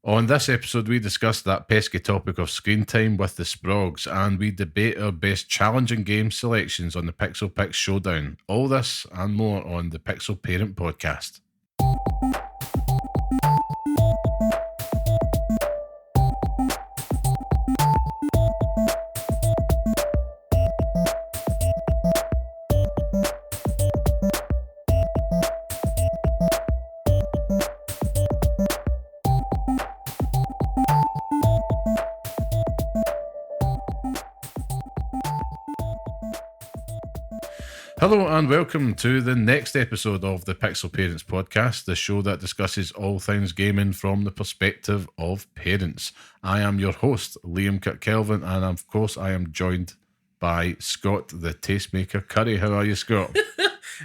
On this episode, we discuss that pesky topic of screen time with the Sprogs, and we debate our best challenging game selections on the Pixel Picks Showdown. All this and more on the Pixel Parent Podcast. Hello and welcome to the next episode of the Pixel Parents Podcast, the show that discusses all things gaming from the perspective of parents. I am your host, Liam Kirkkelvin, and of course I am joined by Scott, the tastemaker Curry. How are you, Scott?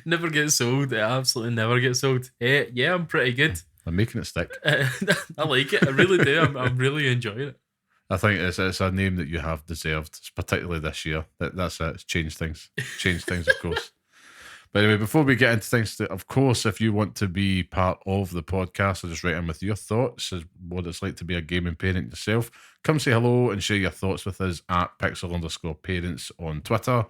Never gets old. It absolutely never gets old. Yeah, I'm pretty good. I'm making it stick. I like it. I really do. I'm really enjoying it. I think it's a name that you have deserved, particularly this year. That's it. It's changed things. Changed things, of course. But anyway, before we get into things, of course, if you want to be part of the podcast or just write in with your thoughts as what it's like to be a gaming parent yourself, come say hello and share your thoughts with us at Pixel_Parents on Twitter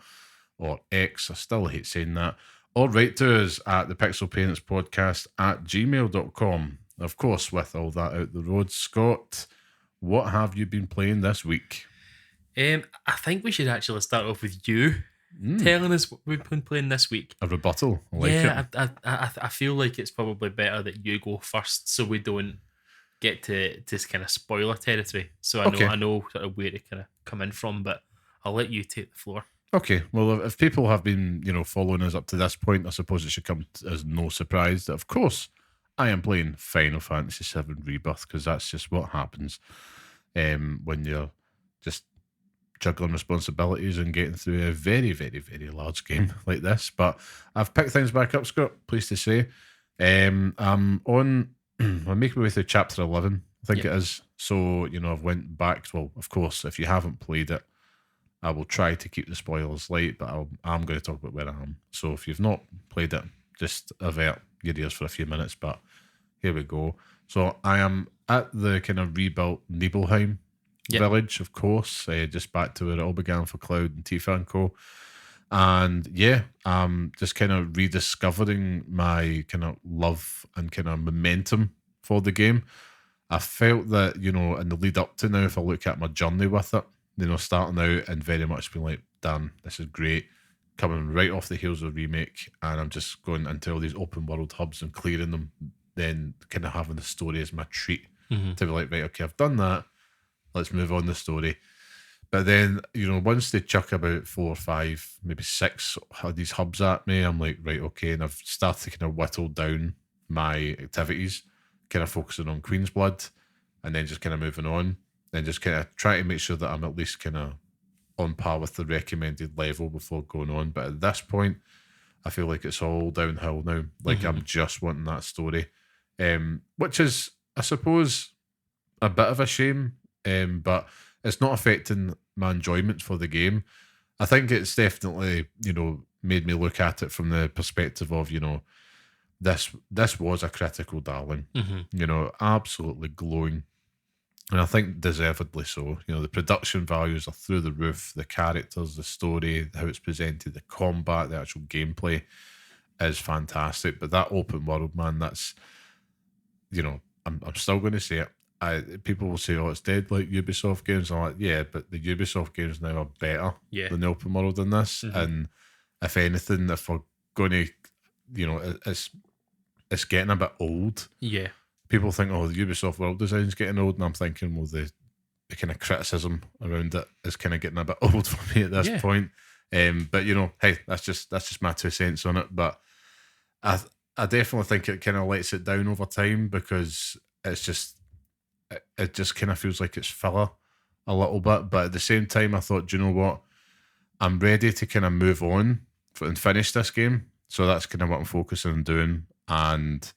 or X. I still hate saying that. Or write to us at the Pixel Parents Podcast at gmail.com. Of course, with all that out the road, Scott, what have you been playing this week? I think we should actually start off with you telling us what we've been playing this week. A rebuttal. I like it. I feel like it's probably better that you go first so we don't get to kind of spoiler territory. So I know sort of where to kind of come in from, but I'll let you take the floor. Okay, well, if people have been, following us up to this point, I suppose it should come as no surprise that, of course, I am playing Final Fantasy VII Rebirth, because that's just what happens when you're just juggling responsibilities and getting through a very, very, very large game like this. But I've picked things back up, Scott, pleased to say. I'm making my way through chapter 11, I think it is. So, I've went back. Well, of course, if you haven't played it, I will try to keep the spoilers light, but I'm going to talk about where I am. So if you've not played it, just avert your ears for a few minutes, but here we go. So I am at the kind of rebuilt Nibelheim village, of course, just back to where it all began for Cloud and Tifa and co. And just kind of rediscovering my kind of love and kind of momentum for the game. I felt that, in the lead up to now, if I look at my journey with it, starting out and very much being like, damn, this is great, coming right off the heels of the remake, and I'm just going into all these open world hubs and clearing them, then kind of having the story as my treat to be like, right, okay, I've done that, let's move on the story. But then, once they chuck about 4 or 5, maybe 6 of these hubs at me, I'm like, right, okay, and I've started to kind of whittle down my activities, kind of focusing on Queen's Blood, and then just kind of moving on. And just kind of try to make sure that I'm at least kind of on par with the recommended level before going on. But at this point, I feel like it's all downhill now. Like I'm just wanting that story, which is, I suppose, a bit of a shame, but it's not affecting my enjoyment for the game. I think it's definitely, made me look at it from the perspective of, this was a critical darling, absolutely glowing. And I think deservedly so. The production values are through the roof. The characters, the story, how it's presented, the combat, the actual gameplay is fantastic. But that open world, man, that's, I'm still going to say it. People will say, oh, it's dead like Ubisoft games. I'm like, yeah, but the Ubisoft games now are better than the open world in this. And if anything, if we're going to, it's getting a bit old. Yeah. People think, oh, the Ubisoft world design's getting old, and I'm thinking, well, the kind of criticism around it is kind of getting a bit old for me at this point. But hey, that's just my 2 cents on it. But I definitely think it kind of lets it down over time, because it just kind of feels like it's filler a little bit. But at the same time, I thought, do you know what? I'm ready to kind of move on and finish this game. So that's kind of what I'm focusing on doing, and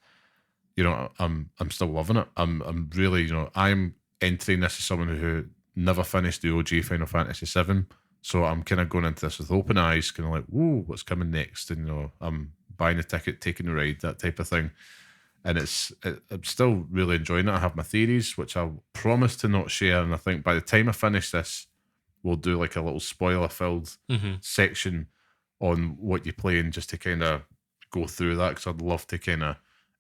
I'm still loving it. I'm really, I'm entering this as someone who never finished the OG Final Fantasy VII, so I'm kind of going into this with open eyes, kind of like, whoa, what's coming next? And I'm buying a ticket, taking a ride, that type of thing. and I'm still really enjoying it. I have my theories, which I'll promise to not share, and I think by the time I finish this, we'll do like a little spoiler-filled section on what you're playing, just to kind of go through that, because I'd love to kind of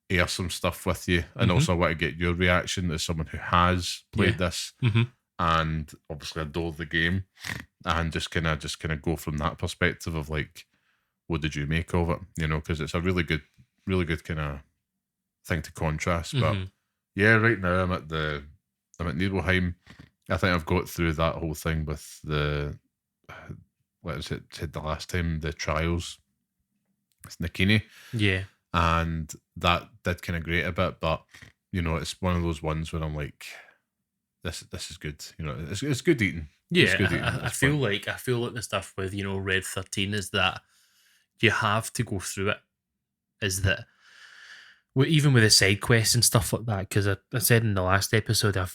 air some stuff with you, and also I want to get your reaction as someone who has played this and obviously adore the game, and just kind of go from that perspective of like, what did you make of it? You know, because it's a really good kind of thing to contrast. But yeah, right now I'm at Nibelheim. I think I've got through that whole thing with the, what was it said the last time, the trials. It's Nikini. Yeah. And that did kind of grate a bit, but you know, it's one of those ones where I'm like, this is good. You know, it's good eating. Yeah, good eating I feel like the stuff with, you know, Red 13 is that you have to go through it. Is that even with the side quests and stuff like that? Because I said in the last episode, I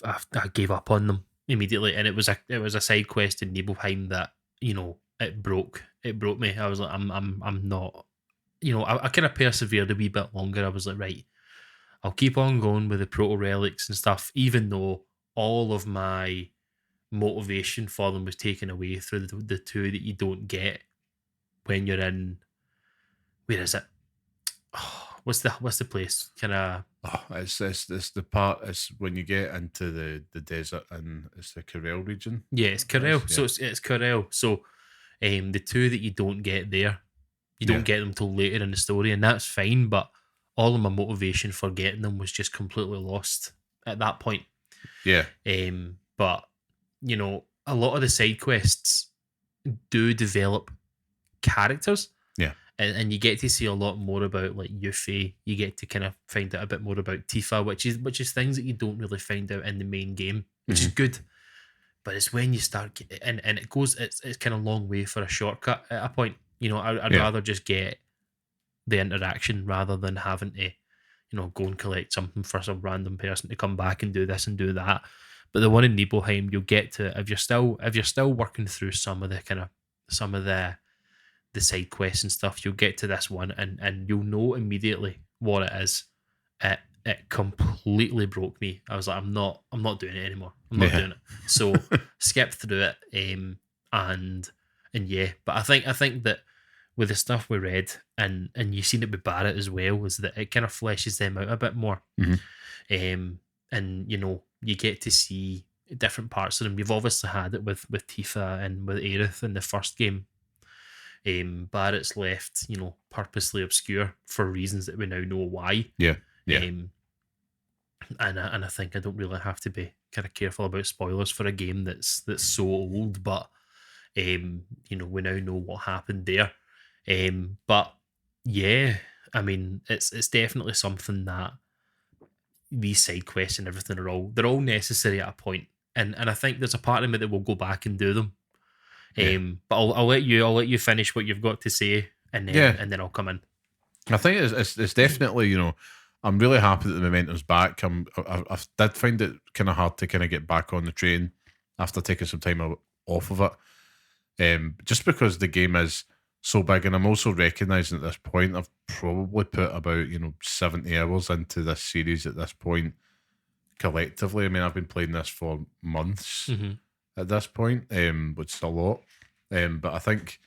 gave up on them immediately, and it was a side quest in Nibelheim that, you know, it broke me. I was like, I'm not. You know, I kind of persevered a wee bit longer. I was like, right, I'll keep on going with the proto relics and stuff, even though all of my motivation for them was taken away through the two that you don't get when you're in. Where is it? Oh, what's the place? Kind of. Oh, it's the part. It's when you get into the desert, and it's the Corel region. Yeah, it's Corel. Yeah. So it's Corel. So, the two that you don't get there. You don't get them till later in the story, and that's fine, but all of my motivation for getting them was just completely lost at that point. Yeah. But, you know, a lot of the side quests do develop characters. Yeah. And you get to see a lot more about, like, Yuffie. You get to kind of find out a bit more about Tifa, which is things that you don't really find out in the main game, which is good. But it's when you start, and it's kind of long way for a shortcut at a point. You know, I'd rather just get the interaction rather than having to, you know, go and collect something for some random person to come back and do this and do that. But the one in Nibelheim, you'll get to, if you're still working through some of the side quests and stuff, you'll get to this one and you'll know immediately what it is. It completely broke me. I was like, I'm not doing it anymore. I'm not doing it. So skip through it. And yeah, but I think that with the stuff we read, and you've seen it with Barrett as well, is that it kind of fleshes them out a bit more. And you know, you get to see different parts of them. You've obviously had it with Tifa and with Aerith in the first game. Barrett's left, you know, purposely obscure for reasons that we now know why. Yeah. And I think I don't really have to be kind of careful about spoilers for a game that's so old, but you know, we now know what happened there. But yeah, I mean, it's definitely something that these side quests and everything they're all necessary at a point, and I think there's a part of me that will go back and do them. But I'll let you finish what you've got to say, and then I'll come in. I think it's definitely, you know, I'm really happy that the momentum's back. I did find it kind of hard to kind of get back on the train after taking some time off of it. Just because the game is so big, and I'm also recognising at this point I've probably put about, you know, 70 hours into this series at this point collectively. I mean, I've been playing this for months at this point, which is a lot. But I think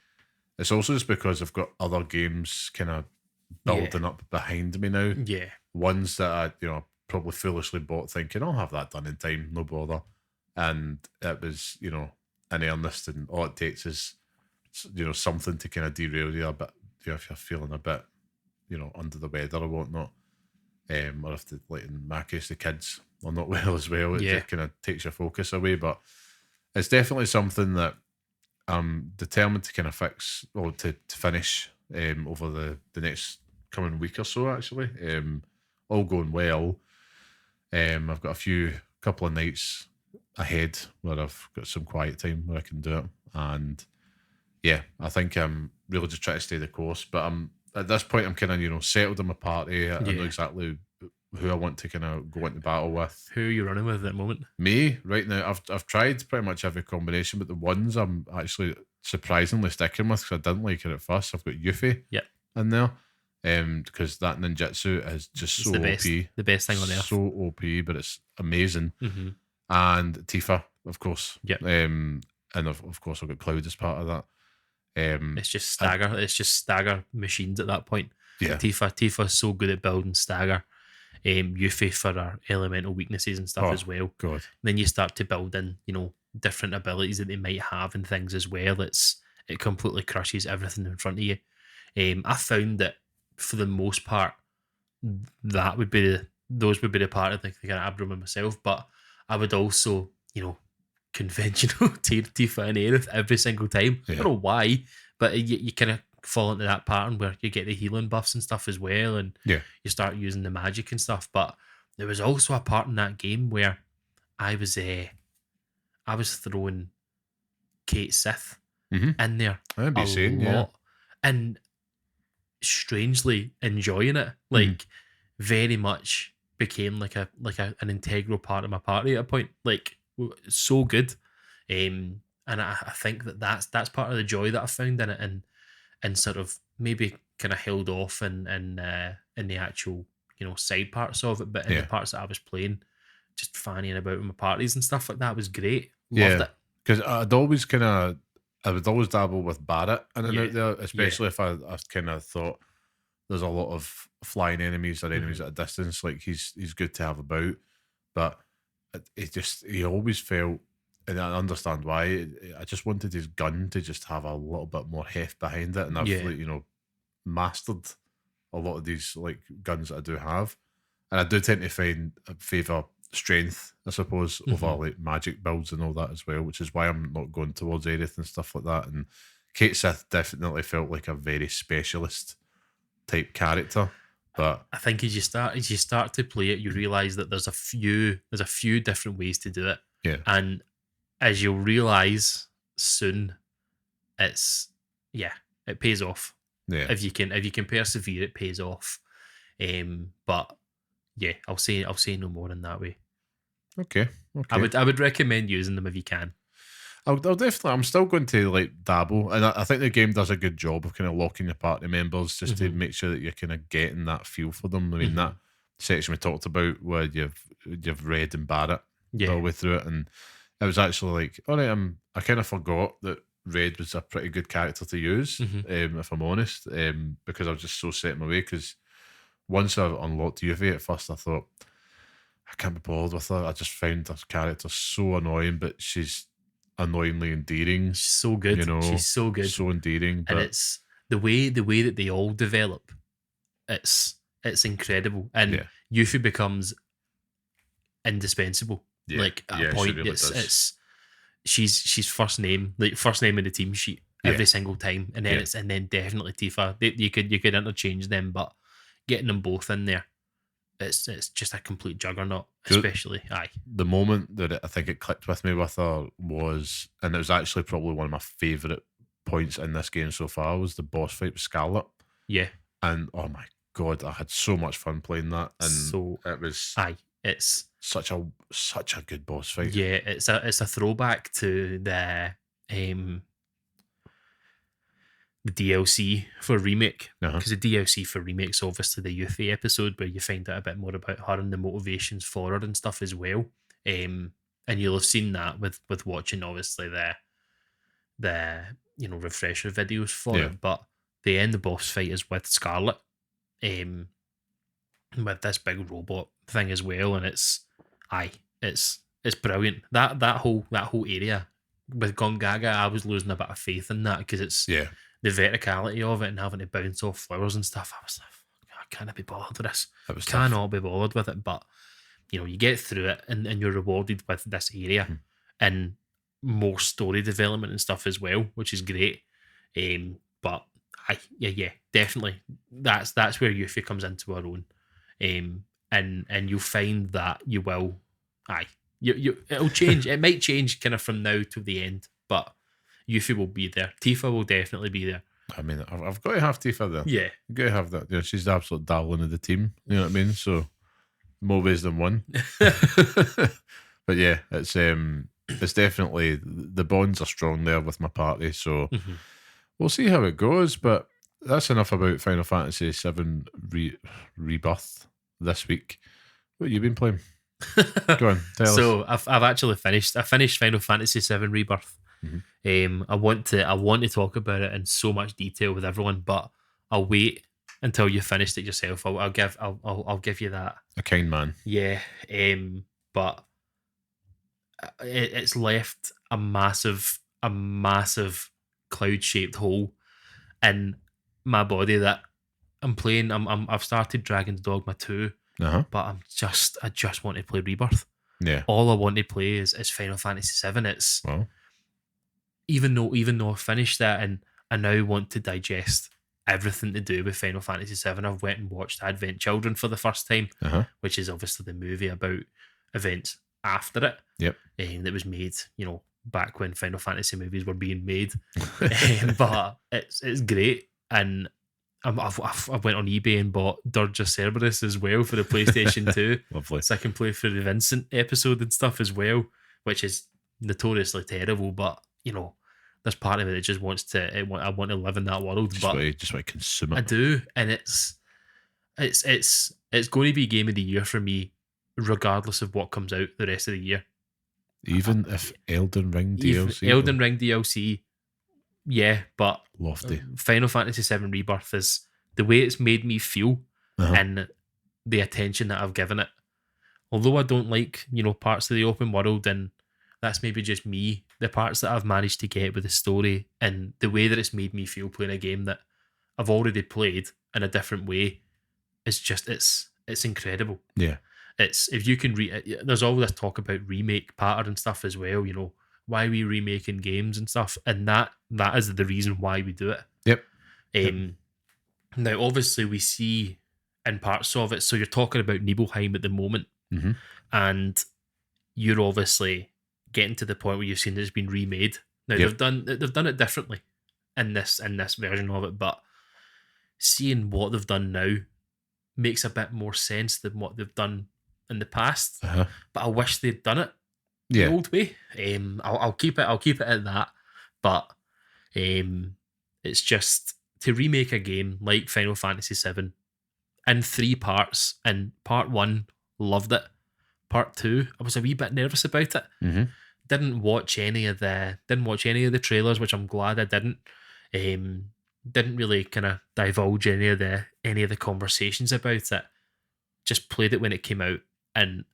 it's also just because I've got other games kind of building up behind me now. Yeah, ones that I, you know, probably foolishly bought thinking I'll have that done in time, no bother, and it was, you know, in earnest, and all it takes is, you know, something to kind of derail you a bit, you know, if you're feeling a bit, you know, under the weather or whatnot, or if in my case the kids are not well as well, it just kind of takes your focus away. But it's definitely something that I'm determined to kind of fix, or to finish over the next coming week or so, actually. All going well. I've got couple of nights ahead where I've got some quiet time where I can do it, and yeah, I think I'm really just trying to stay the course. But I'm at this point, I'm kind of, you know, settled in my party. I know exactly who I want to kind of go into battle with. Who are you running with at the moment? Me right now. I've tried pretty much every combination, but the ones I'm actually surprisingly sticking with, because I didn't like it at first. I've got Yuffie in there. because that ninjutsu is just It's so the OP. best thing on earth. So OP, but it's amazing. Mm-hmm. And Tifa, of course. Yep. And of course, I've got Cloud as part of that. It's just stagger. It's just stagger machines at that point. Yeah. Tifa's so good at building stagger. Yuffie for her elemental weaknesses and stuff as well. God. Then you start to build in, different abilities that they might have and things as well. It completely crushes everything in front of you. I found that for the most part, those would be the part of the kind of abdomen myself. But I would also, conventional Tifa and Aerith every single time. Yeah. I don't know why, but you kind of fall into that pattern where you get the healing buffs and stuff as well, and Yeah. you start using the magic and stuff. But there was also a part in that game where I was throwing Kate Sith in there I'd be saying, lot, yeah. and strangely enjoying it. Like very much became like an integral part of my party at a point. Like so good, and I think that's part of the joy that I found in it, and sort of maybe kind of held off in the actual side parts of it, but in the parts that I was playing, just fannying about with my parties and stuff like that was great. Loved it. Because I would always dabble with Barrett in and out there, especially if I kind of thought there's a lot of flying enemies or enemies at a distance. Like he's good to have about, but he always felt, and I understand why. I just wanted his gun to just have a little bit more heft behind it, and I've mastered a lot of these like guns that I do have, and I do tend to favour strength, I suppose, over like magic builds and all that as well, which is why I'm not going towards Aerith and stuff like that. And Kate Sith definitely felt like a very specialist type character. But I think as you start to play it, you realise that there's a few different ways to do it. Yeah. And as you'll realise soon, it pays off. Yeah. If you can persevere, it pays off. But yeah, I'll say no more in that way. Okay. I would recommend using them if you can. I'll definitely. I'm still going to like dabble, and I think the game does a good job of kind of locking your party members just to make sure that you're kind of getting that feel for them. I mean, that section we talked about where you've Red and Barrett all the way through it, and it was actually like, all right, I kind of forgot that Red was a pretty good character to use, if I'm honest, because I was just so set in my way. Because once I unlocked Yuffie, at first I thought, I can't be bothered with her. I just found her character so annoying, but she's annoyingly endearing. She's so good. She's so good. So endearing. And it's the way that they all develop. It's incredible. And Yuffie becomes indispensable. Yeah. Like at a point, really she's first name in the team sheet every single time, and then and then definitely Tifa. You could interchange them, but getting them both in there, it's just a complete juggernaut. Especially the moment that I think it clicked with me with her was, and it was actually probably one of my favourite points in this game so far, was the boss fight with Scarlet. Yeah, and oh my god, I had so much fun playing that, and so it was it's such a good boss fight. Yeah, it's a throwback to the DLC for Remake, because the DLC for Remake's obviously the Yuffie episode where you find out a bit more about her and the motivations for her and stuff as well. And you'll have seen that with watching obviously the refresher videos for it. But the end of the boss fight is with Scarlet, with this big robot thing as well, and it's brilliant. That whole area with Gongaga, I was losing a bit of faith in that because it's the verticality of it and having to bounce off flowers and stuff. I was like, I can't be bothered with this. Cannot be bothered with it. But you get through it and you're rewarded with this area and more story development and stuff as well, which is great. But definitely that's where Yuffie comes into her own. And you'll find that you will it'll change. It might change kind of from now to the end, but Yuffie will be there. Tifa will definitely be there. I mean, I've got to have Tifa there. Yeah, I've got to have that. She's the absolute darling of the team. You know what I mean? So more ways than one. But yeah, it's definitely, the bonds are strong there with my party. So we'll see how it goes. But that's enough about Final Fantasy VII Rebirth this week. What have you been playing? Go on, tell us. So I've actually finished. I finished Final Fantasy VII Rebirth. I want to talk about it in so much detail with everyone, but I'll wait until you finished it yourself. I'll give you that. A kind man. Yeah. But it's left a massive cloud-shaped hole in my body that I'm playing. I've started Dragon's Dogma 2, but I just want to play Rebirth. Yeah. All I want to play is Final Fantasy VII. It's even though I've finished that and I now want to digest everything to do with Final Fantasy VII. I've went and watched Advent Children for the first time, which is obviously the movie about events after it. Yep. That was made, back when Final Fantasy movies were being made. But it's great, and I went on eBay and bought Dirge of Cerberus as well for the PlayStation 2. Lovely. So I can play through the Vincent episode and stuff as well, which is notoriously terrible, but there's part of it that just wants to. I want to live in that world, Just but want to consume it. I do, and it's going to be Game of the Year for me, regardless of what comes out the rest of the year. Even if Elden Ring DLC. Elden Ring DLC, yeah, but lofty. Final Fantasy VII Rebirth is the way it's made me feel and the attention that I've given it. Although I don't like parts of the open world, and that's maybe just me. The parts that I've managed to get with the story and the way that it's made me feel playing a game that I've already played in a different way is just it's incredible. Yeah, it's if you can there's all this talk about remake pattern and stuff as well. Why are we remaking games and stuff, and that is the reason why we do it. Yep. Now, obviously, we see in parts of it. So you're talking about Nibelheim at the moment, and you're obviously getting to the point where you've seen it's been remade. Now they've done it differently in this version of it, but seeing what they've done now makes a bit more sense than what they've done in the past. But I wish they'd done it the old way. I'll keep it at that. But it's just to remake a game like Final Fantasy VII in 3 parts. And part 1, loved it. Part 2, I was a wee bit nervous about it. Didn't watch any of the trailers, which I'm glad I didn't. Didn't really kind of divulge any of the conversations about it. Just played it when it came out, and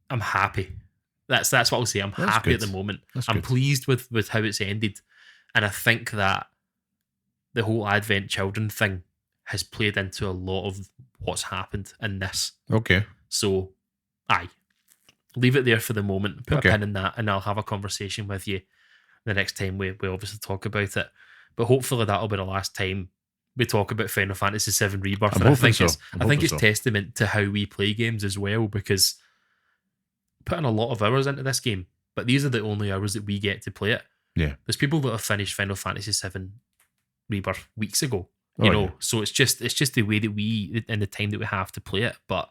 I'm happy. That's what I'll say. I'm happy at the moment. I'm pleased with how it's ended, and I think that the whole Advent Children thing has played into a lot of what's happened in this. Okay. So, leave it there for the moment. Put a pin in that, and I'll have a conversation with you the next time we obviously talk about it. But hopefully that'll be the last time we talk about Final Fantasy VII Rebirth. I think it's testament to how we play games as well, because putting a lot of hours into this game, but these are the only hours that we get to play it. Yeah. There's people that have finished Final Fantasy VII Rebirth weeks ago. So it's just the way that we and the time that we have to play it. But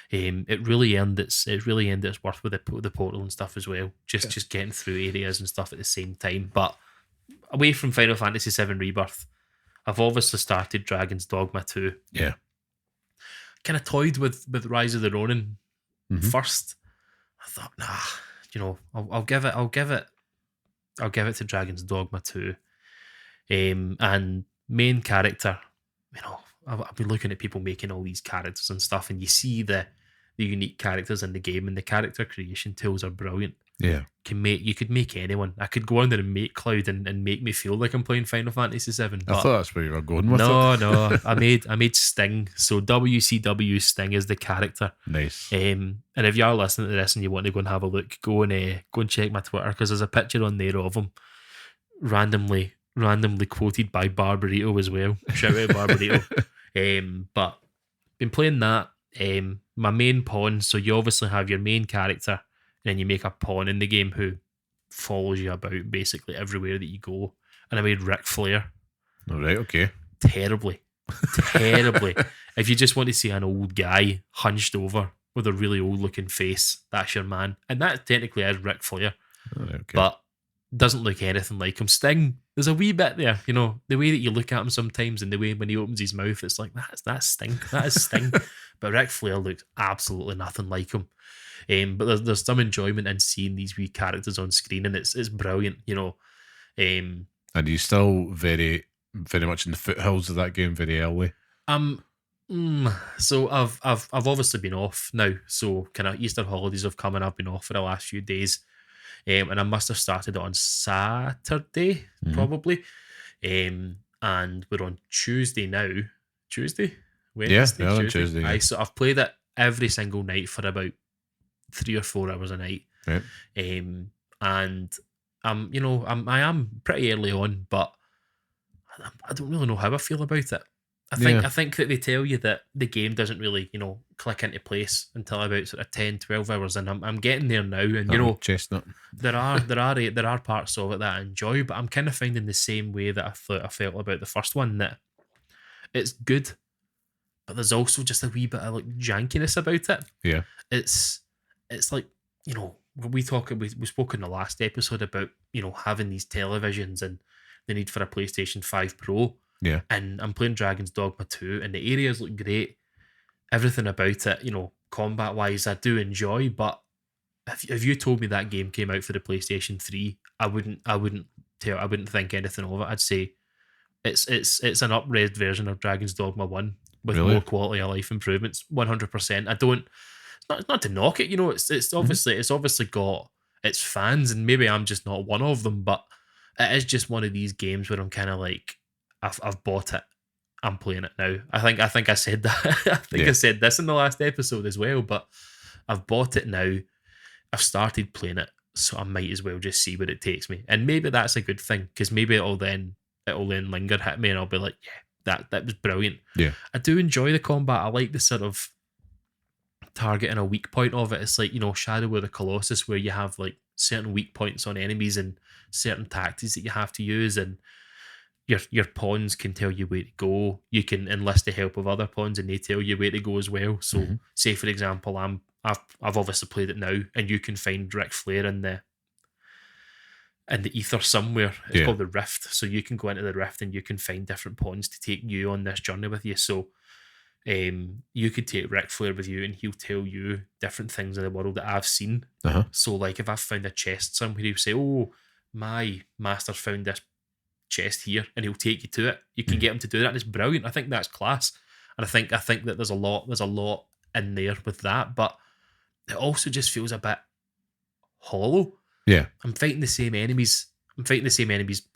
it really earned its worth with the portal and stuff as well. Just getting through areas and stuff at the same time. But away from Final Fantasy VII Rebirth, I've obviously started Dragon's Dogma 2. Yeah. Kind of toyed with Rise of the Ronin first. I thought, I'll give it to Dragon's Dogma 2. And main character, I've been looking at people making all these characters and stuff, and you see the unique characters in the game, and the character creation tools are brilliant. Yeah. You could make anyone. I could go on there and make Cloud and make me feel like I'm playing Final Fantasy VII. I thought that's where you were going with it. No. I made Sting. So WCW Sting is the character. Nice. And if you are listening to this and you want to go and have a look, go and check my Twitter, because there's a picture on there of him randomly quoted by Barbarito as well. Shout out Barbarito. But been playing that. My main pawn, so you obviously have your main character, and then you make a pawn in the game who follows you about basically everywhere that you go. And I made Ric Flair. All right, okay. Terribly. If you just want to see an old guy hunched over with a really old looking face, that's your man. And that technically is Ric Flair. All right, okay. But doesn't look anything like him. Sting, there's a wee bit there, you know, the way that you look at him sometimes and the way when he opens his mouth, it's like, that's Sting. That is Sting. But Ric Flair looks absolutely nothing like him. But there's some enjoyment in seeing these wee characters on screen, and it's brilliant, you know. And he's still very, very much in the foothills of that game very early. So I've obviously been off now. So kind of Easter holidays have come and I've been off for the last few days. And I must have started it on Saturday, probably. And we're on Tuesday now. Tuesday? Wednesday? Yeah, Tuesday. Tuesday. Yeah. So I've played it every single night for about 3 or 4 hours a night. Right. And I am pretty early on, but I don't really know how I feel about it. I think that they tell you that the game doesn't really, you know, click into place until about sort of 10, 12 hours, and I'm getting there now. And you know, chestnut. there are parts of it that I enjoy, but I'm kind of finding the same way that I felt about the first one, that it's good, but there's also just a wee bit of like jankiness about it. Yeah, it's like, you know, we spoke in the last episode about, you know, having these televisions and the need for a PlayStation 5 Pro. Yeah. And I'm playing Dragon's Dogma 2 and the areas look great. Everything about it, you know, combat wise, I do enjoy, but if you told me that game came out for the PlayStation 3, I wouldn't think anything of it. I'd say it's an up-res version of Dragon's Dogma 1 with more quality of life improvements. 100%. I don't, it's not to knock it, you know, it's obviously got its fans, and maybe I'm just not one of them, but it is just one of these games where I'm kind of like, I've bought it. I'm playing it now. I think I said that. I said this in the last episode as well, but I've bought it now. I've started playing it, so I might as well just see where it takes me. And maybe that's a good thing, because maybe it'll then linger, hit me, and I'll be like, yeah, that was brilliant. Yeah. I do enjoy the combat. I like the sort of targeting a weak point of it. It's like, you know, Shadow of the Colossus, where you have like certain weak points on enemies and certain tactics that you have to use, and your pawns can tell you where to go. You can enlist the help of other pawns and they tell you where to go as well. So say for example, I've obviously played it now, and you can find Ric Flair in the ether somewhere. It's called the Rift. So you can go into the Rift and you can find different pawns to take you on this journey with you. So you could take Ric Flair with you and he'll tell you different things in the world that I've seen. So like if I've found a chest somewhere, he'll say, oh, my master found this chest here, and he'll take you to it. You can get him to do that, and it's brilliant. I think that's class, and I think that there's a lot in there with that, but it also just feels a bit hollow. Yeah, I'm fighting the same enemies pretty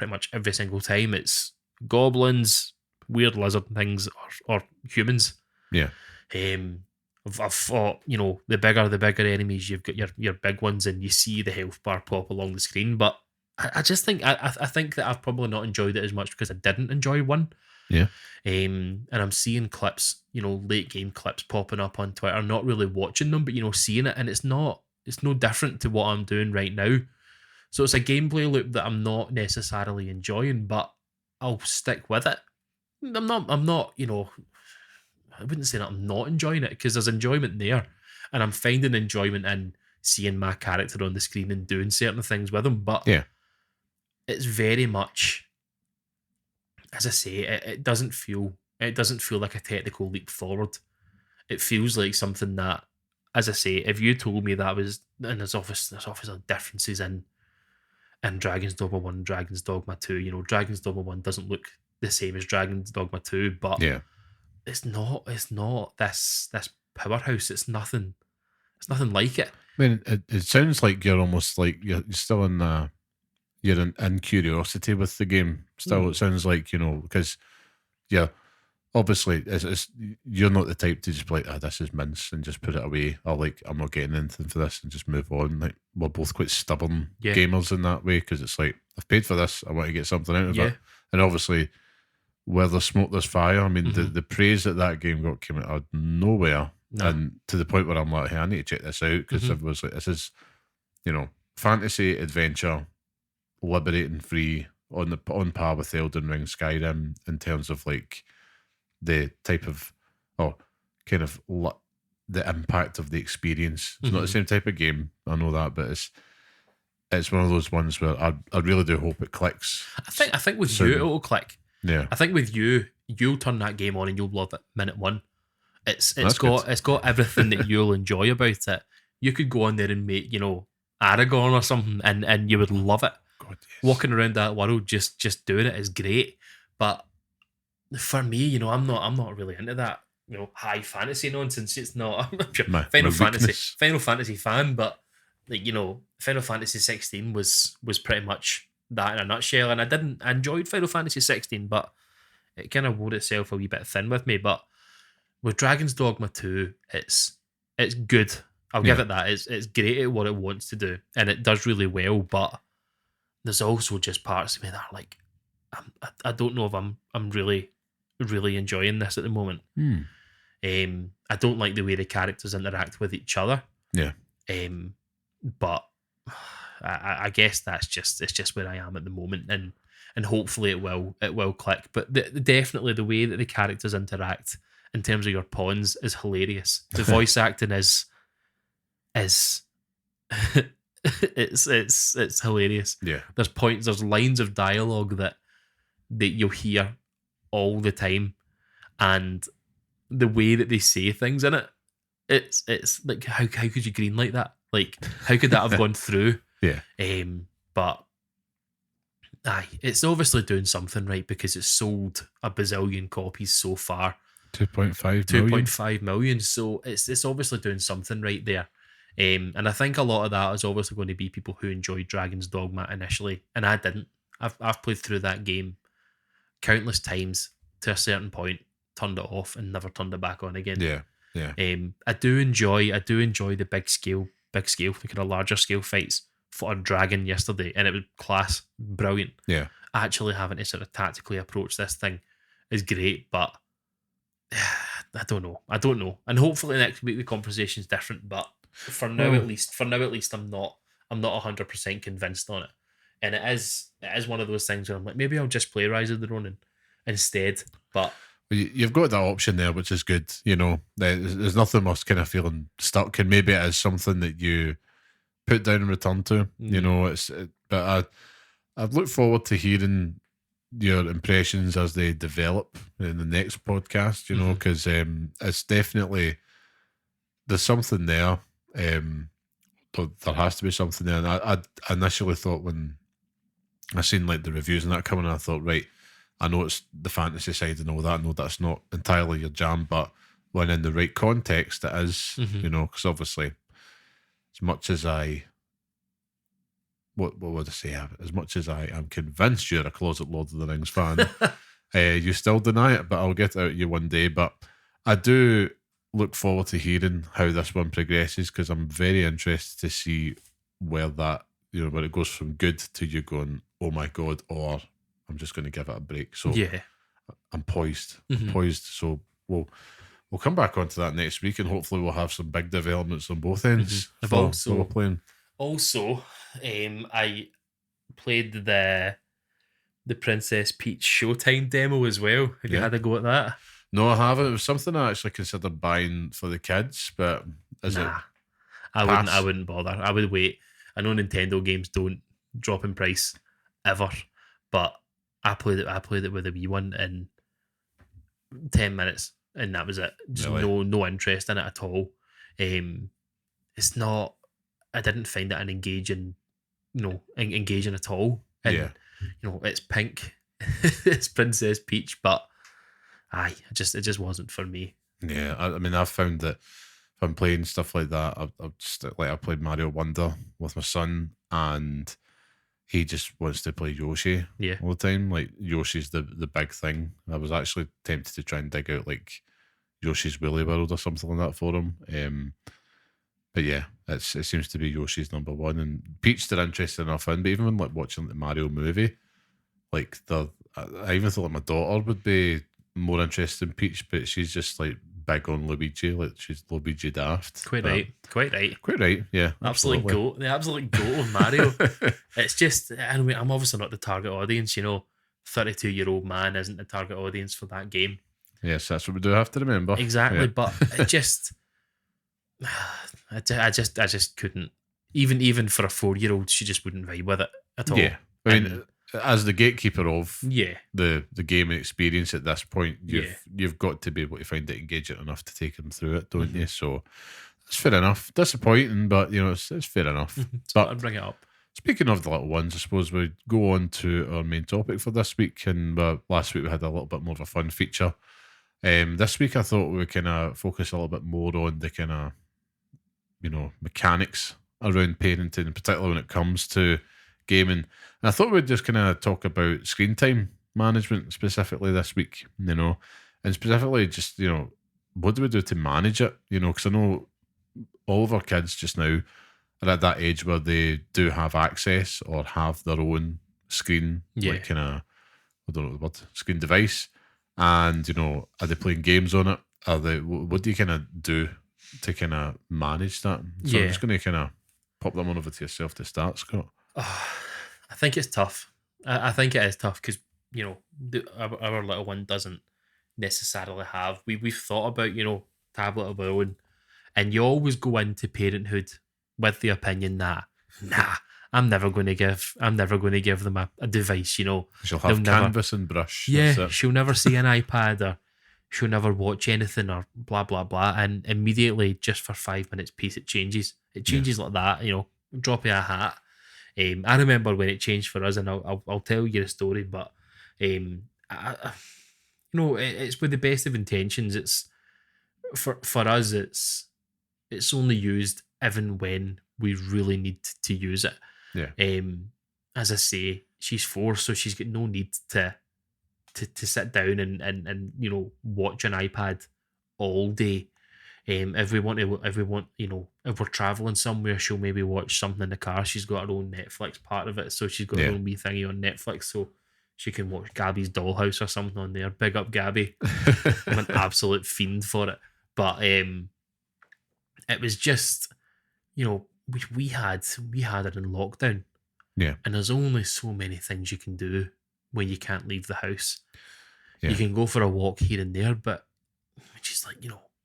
much every single time. It's goblins, weird lizard things, or humans. Yeah. I've fought, you know, the bigger enemies. You've got your big ones, and you see the health bar pop along the screen, but I just think I think that I've probably not enjoyed it as much because I didn't enjoy 1. Yeah. And I'm seeing clips, you know, late game clips popping up on Twitter, not really watching them, but you know, seeing it, and it's no different to what I'm doing right now. So it's a gameplay loop that I'm not necessarily enjoying, but I'll stick with it. I'm not, you know, I wouldn't say that I'm not enjoying it, because there's enjoyment there, and I'm finding enjoyment in seeing my character on the screen and doing certain things with him, but yeah. It's very much, as I say, it doesn't feel like a technical leap forward. It feels like something that, as I say, if you told me that was, and there's obviously differences in Dragon's Dogma 1 and Dragon's Dogma 2. You know, Dragon's Dogma 1 doesn't look the same as Dragon's Dogma 2, but it's not this powerhouse. It's nothing like it. I mean, it sounds like you're almost like you're still in you're in curiosity with the game still. It sounds like, you know, because obviously you're not the type to just be like, this is mince, and just put it away, or like, I'm not getting anything for this, and just move on. Like, we're both quite stubborn gamers in that way, because it's like, I've paid for this, I want to get something out of it. And obviously, where there's smoke there's fire. I mean, the praise that game got came out of nowhere. And to the point where I'm like, hey, I need to check this out, because everyone's like, this is, you know, fantasy adventure, liberating, free, on par with Elden Ring, Skyrim, in terms of like the type of, kind of the impact of the experience. It's not the same type of game, I know that, but it's one of those ones where I really do hope it clicks. I think with soon. you it'll click. Yeah. I think with you'll turn that game on and you'll love it minute one. It's That's got good. it's got everything that you'll enjoy about it. You could go on there and make, Aragon or something and you would love it. God, yes. Walking around that world just doing it is great. But for me, I'm not really into that, high fantasy nonsense. It's not. I'm sure My Final weakness. Fantasy fan, but Final Fantasy 16 was pretty much that in a nutshell. And I enjoyed Final Fantasy 16, but it kind of wore itself a wee bit thin with me. But with Dragon's Dogma 2, it's good. I'll give it that. It's great at what it wants to do, and it does really well. But there's also just parts of me that are like, I don't know if I'm really enjoying this at the moment. I don't like the way the characters interact with each other. Yeah. But I guess it's just where I am at the moment, and hopefully it will click. But definitely the way that the characters interact in terms of your pawns is hilarious. The voice acting is it's hilarious. Yeah. There's lines of dialogue that you'll hear all the time, and the way that they say things in it, it's like how could you greenlight that? Like, how could that have gone through? Yeah. But it's obviously doing something right because it's sold a bazillion copies so far. 2.5 million. So it's obviously doing something right there. And I think a lot of that is obviously going to be people who enjoyed Dragon's Dogma initially, and I didn't. I've played through that game countless times to a certain point, turned it off, and never turned it back on again. Yeah. I do enjoy the big scale, the kind of larger scale fights. Fought a dragon yesterday, and it was class, brilliant. Yeah. Actually having to sort of tactically approach this thing is great, but I don't know. And hopefully next week the conversation's different, but for now at least I'm not 100% convinced on it. And it is one of those things where I'm like, maybe I'll just play Rise of the Ronin instead. But you've got that option there, which is good. There's nothing worse kind of feeling stuck, and maybe it is something that you put down and return to. But I look forward to hearing your impressions as they develop in the next podcast. Because it's definitely, there's something there. There has to be something there. And I initially thought, when I seen like the reviews and that coming, I thought, right, I know it's the fantasy side and all that. I know that's not entirely your jam, but when in the right context, it is. Because obviously, as much as what would I say? As much as I am convinced you're a closet Lord of the Rings fan, you still deny it. But I'll get it out of you one day. But I do look forward to hearing how this one progresses, because I'm very interested to see where that, where it goes from good to you going, oh my god, or I'm just going to give it a break. So yeah, I'm poised. So we'll come back onto that next week, and hopefully we'll have some big developments on both ends. Mm-hmm. For we're playing. Also, I played the Princess Peach Showtime demo as well. Have you had a go at that? No, I haven't. It was something I actually considered buying for the kids, but I wouldn't bother. I would wait. I know Nintendo games don't drop in price ever, but I played it with a wee one in 10 minutes, and that was it. Just really? no interest in it at all. It's not. I didn't find it an engaging at all. And, it's pink. It's Princess Peach, but it just wasn't for me. Yeah, I mean, I've found that if I'm playing stuff like that, I played Mario Wonder with my son, and he just wants to play Yoshi all the time. Like, Yoshi's the big thing. I was actually tempted to try and dig out like Yoshi's Woolly World or something like that for him. But yeah, it seems to be Yoshi's number one, and Peach they're interested enough in. But even when like watching the Mario movie, like I even thought like, my daughter would be more interested in Peach, but she's just like big on Luigi, like she's Luigi daft. Quite right. Yeah, the absolute goat of Mario. It's just, anyway, I'm obviously not the target audience. 32-year-old man isn't the target audience for that game. Yes, that's what we do have to remember. Exactly, but it just, I just couldn't. even for a 4-year-old, she just wouldn't vibe with it at all. Yeah, I mean, as the gatekeeper of the gaming experience at this point, you've got to be able to find it engaging enough to take them through it, don't you? So it's fair enough. Disappointing, but it's fair enough. But I'd bring it up. Speaking of the little ones, I suppose we go on to our main topic for this week. And last week we had a little bit more of a fun feature. This week I thought we would kind of focus a little bit more on the kind of mechanics around parenting, particularly when it comes to gaming. And I thought we'd just kind of talk about screen time management specifically this week, and specifically just, what do we do to manage it? Because I know all of our kids just now are at that age where they do have access or have their own screen, like kind of, I don't know the word, screen device. And, are they playing games on it? What do you kind of do to kind of manage that? So I'm just going to kind of pop them on over to yourself to start, Scott. I think it's tough. I think it is tough because, our little one doesn't necessarily have. We've thought about, tablet of our own, and you always go into parenthood with the opinion that, nah, I'm never going to give them a device, She'll have canvas and brush. Yeah, she'll never see an iPad, or she'll never watch anything, or blah, blah, blah. And immediately, just for 5 minutes piece, it changes. It changes like that, drop of a hat. I remember when it changed for us, and I'll tell you a story, but it's with the best of intentions. It's for us, it's only used even when we really need to use it. Yeah. As I say, she's 4, so she's got no need to sit down and watch an iPad all day. If we're traveling somewhere, she'll maybe watch something in the car. She's got her own Netflix part of it, so she's got her own wee thingy on Netflix, so she can watch Gabby's Dollhouse or something on there. Big up Gabby. I'm an absolute fiend for it. But it was just, we had it in lockdown. Yeah. And there's only so many things you can do when you can't leave the house. Yeah. You can go for a walk here and there, but she's like,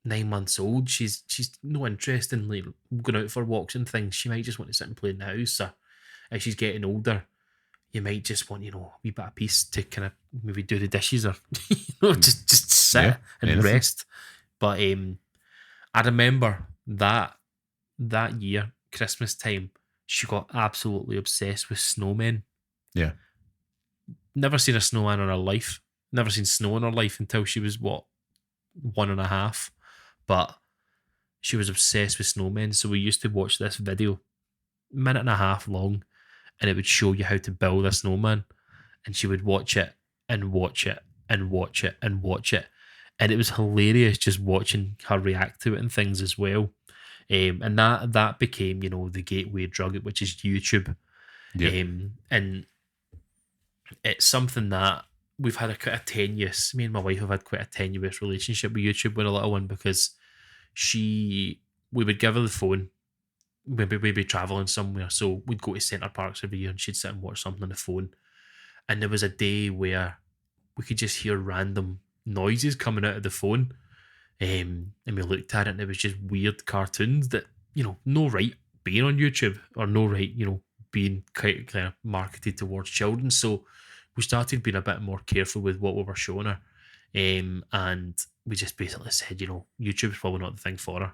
9 months old. She's no interest in like going out for walks and things. She might just want to sit and play in the house. Or if she's getting older, you might just want, a wee bit of peace to kind of maybe do the dishes, or just sit and rest. But I remember that year, Christmas time, she got absolutely obsessed with snowmen. Yeah. Never seen a snowman in her life. Never seen snow in her life until she was 1.5. But she was obsessed with snowmen. So we used to watch this video, 1.5 minutes long, and it would show you how to build a snowman. And she would watch it and watch it and watch it and watch it. And it was hilarious just watching her react to it and things as well. And that became, the gateway drug, which is YouTube. Yeah. And it's something that we've had quite a tenuous, me and my wife have had quite a tenuous relationship with YouTube with a little one, because we would give her the phone, we'd be travelling somewhere, so we'd go to Centre Parks every year and she'd sit and watch something on the phone. And there was a day where we could just hear random noises coming out of the phone, and we looked at it and it was just weird cartoons that, no right being on YouTube, or no right, being kind of marketed towards children. So we started being a bit more careful with what we were showing her, and we just basically said, YouTube's probably not the thing for her.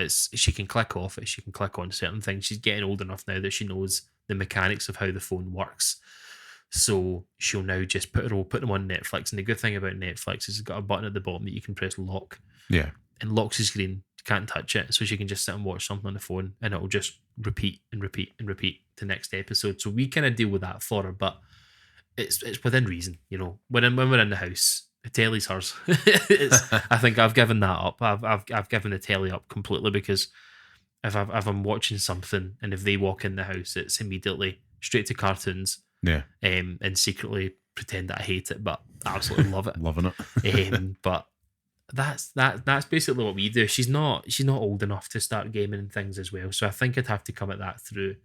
She can click off it, she can click on certain things. She's getting old enough now that she knows the mechanics of how the phone works. So she'll now just put them on Netflix. And the good thing about Netflix is it's got a button at the bottom that you can press lock. Yeah. And locks the screen. You can't touch it. So she can just sit and watch something on the phone, and it'll just repeat and repeat and repeat the next episode. So we kind of deal with that for her, but it's within reason, When we're in the house, the telly's hers. I think I've given that up. I've given the telly up completely, because if I'm watching something and if they walk in the house, it's immediately straight to cartoons. Yeah. And secretly pretend that I hate it, but I absolutely love it. Loving it. But that's basically what we do. She's not old enough to start gaming and things as well. So I think I'd have to come at that through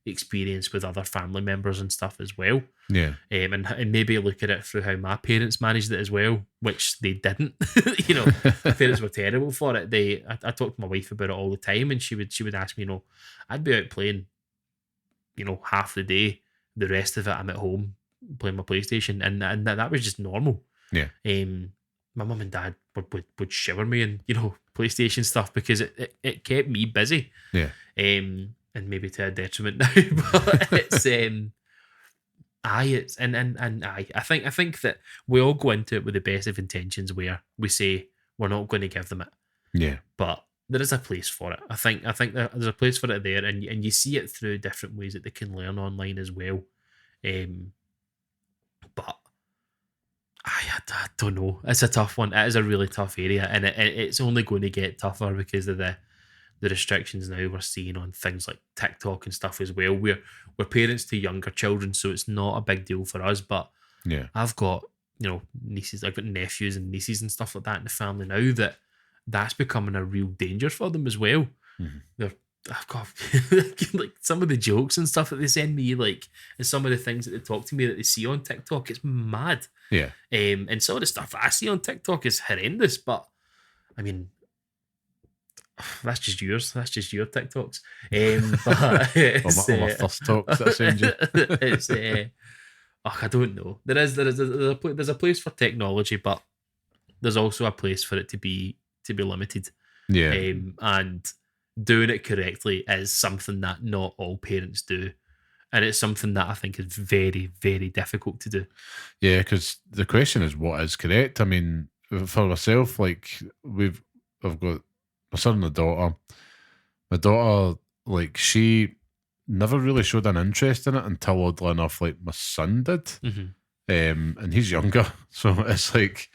experience with other family members and stuff as well. Yeah. And maybe look at it through how my parents managed it as well, which they didn't. You know, my parents were terrible for it. I talked to my wife about it all the time, and she would ask me, you know, I'd be out playing, you know, half the day. The rest of it, I'm at home playing my PlayStation, and that was just normal. Yeah. My mum and dad would shower me in, you know, PlayStation stuff because it kept me busy. Yeah. And maybe to a detriment now, but it's I think that we all go into it with the best of intentions, where we say we're not going to give them it. Yeah. But there is a place for it. I think that there's a place for it there, and you see it through different ways that they can learn online as well. But I don't know. It's a tough one. It is a really tough area, and it's only going to get tougher because of the restrictions now we're seeing on things like TikTok and stuff as well. We're parents to younger children, so it's not a big deal for us. But yeah, I've got, you know, nieces. I've got nephews and nieces and stuff like that in the family now that's becoming a real danger for them as well. Mm-hmm. I've got like some of the jokes and stuff that they send me, like, and some of the things that they talk to me that they see on TikTok. It's mad. Yeah. And some of the stuff I see on TikTok is horrendous. But I mean, that's just yours. That's just your TikToks. But it's, all my first talks that I send you. It's I don't know. There's a place for technology, but there's also a place for it to be limited. Yeah. And doing it correctly is something that not all parents do, and it's something that I think is very, very difficult to do. Yeah, because the question is, what is correct? I mean, for myself, like I've got my son and a daughter. My daughter, like, she never really showed an interest in it until, oddly enough, like my son did. Mm-hmm. And he's younger, so it's like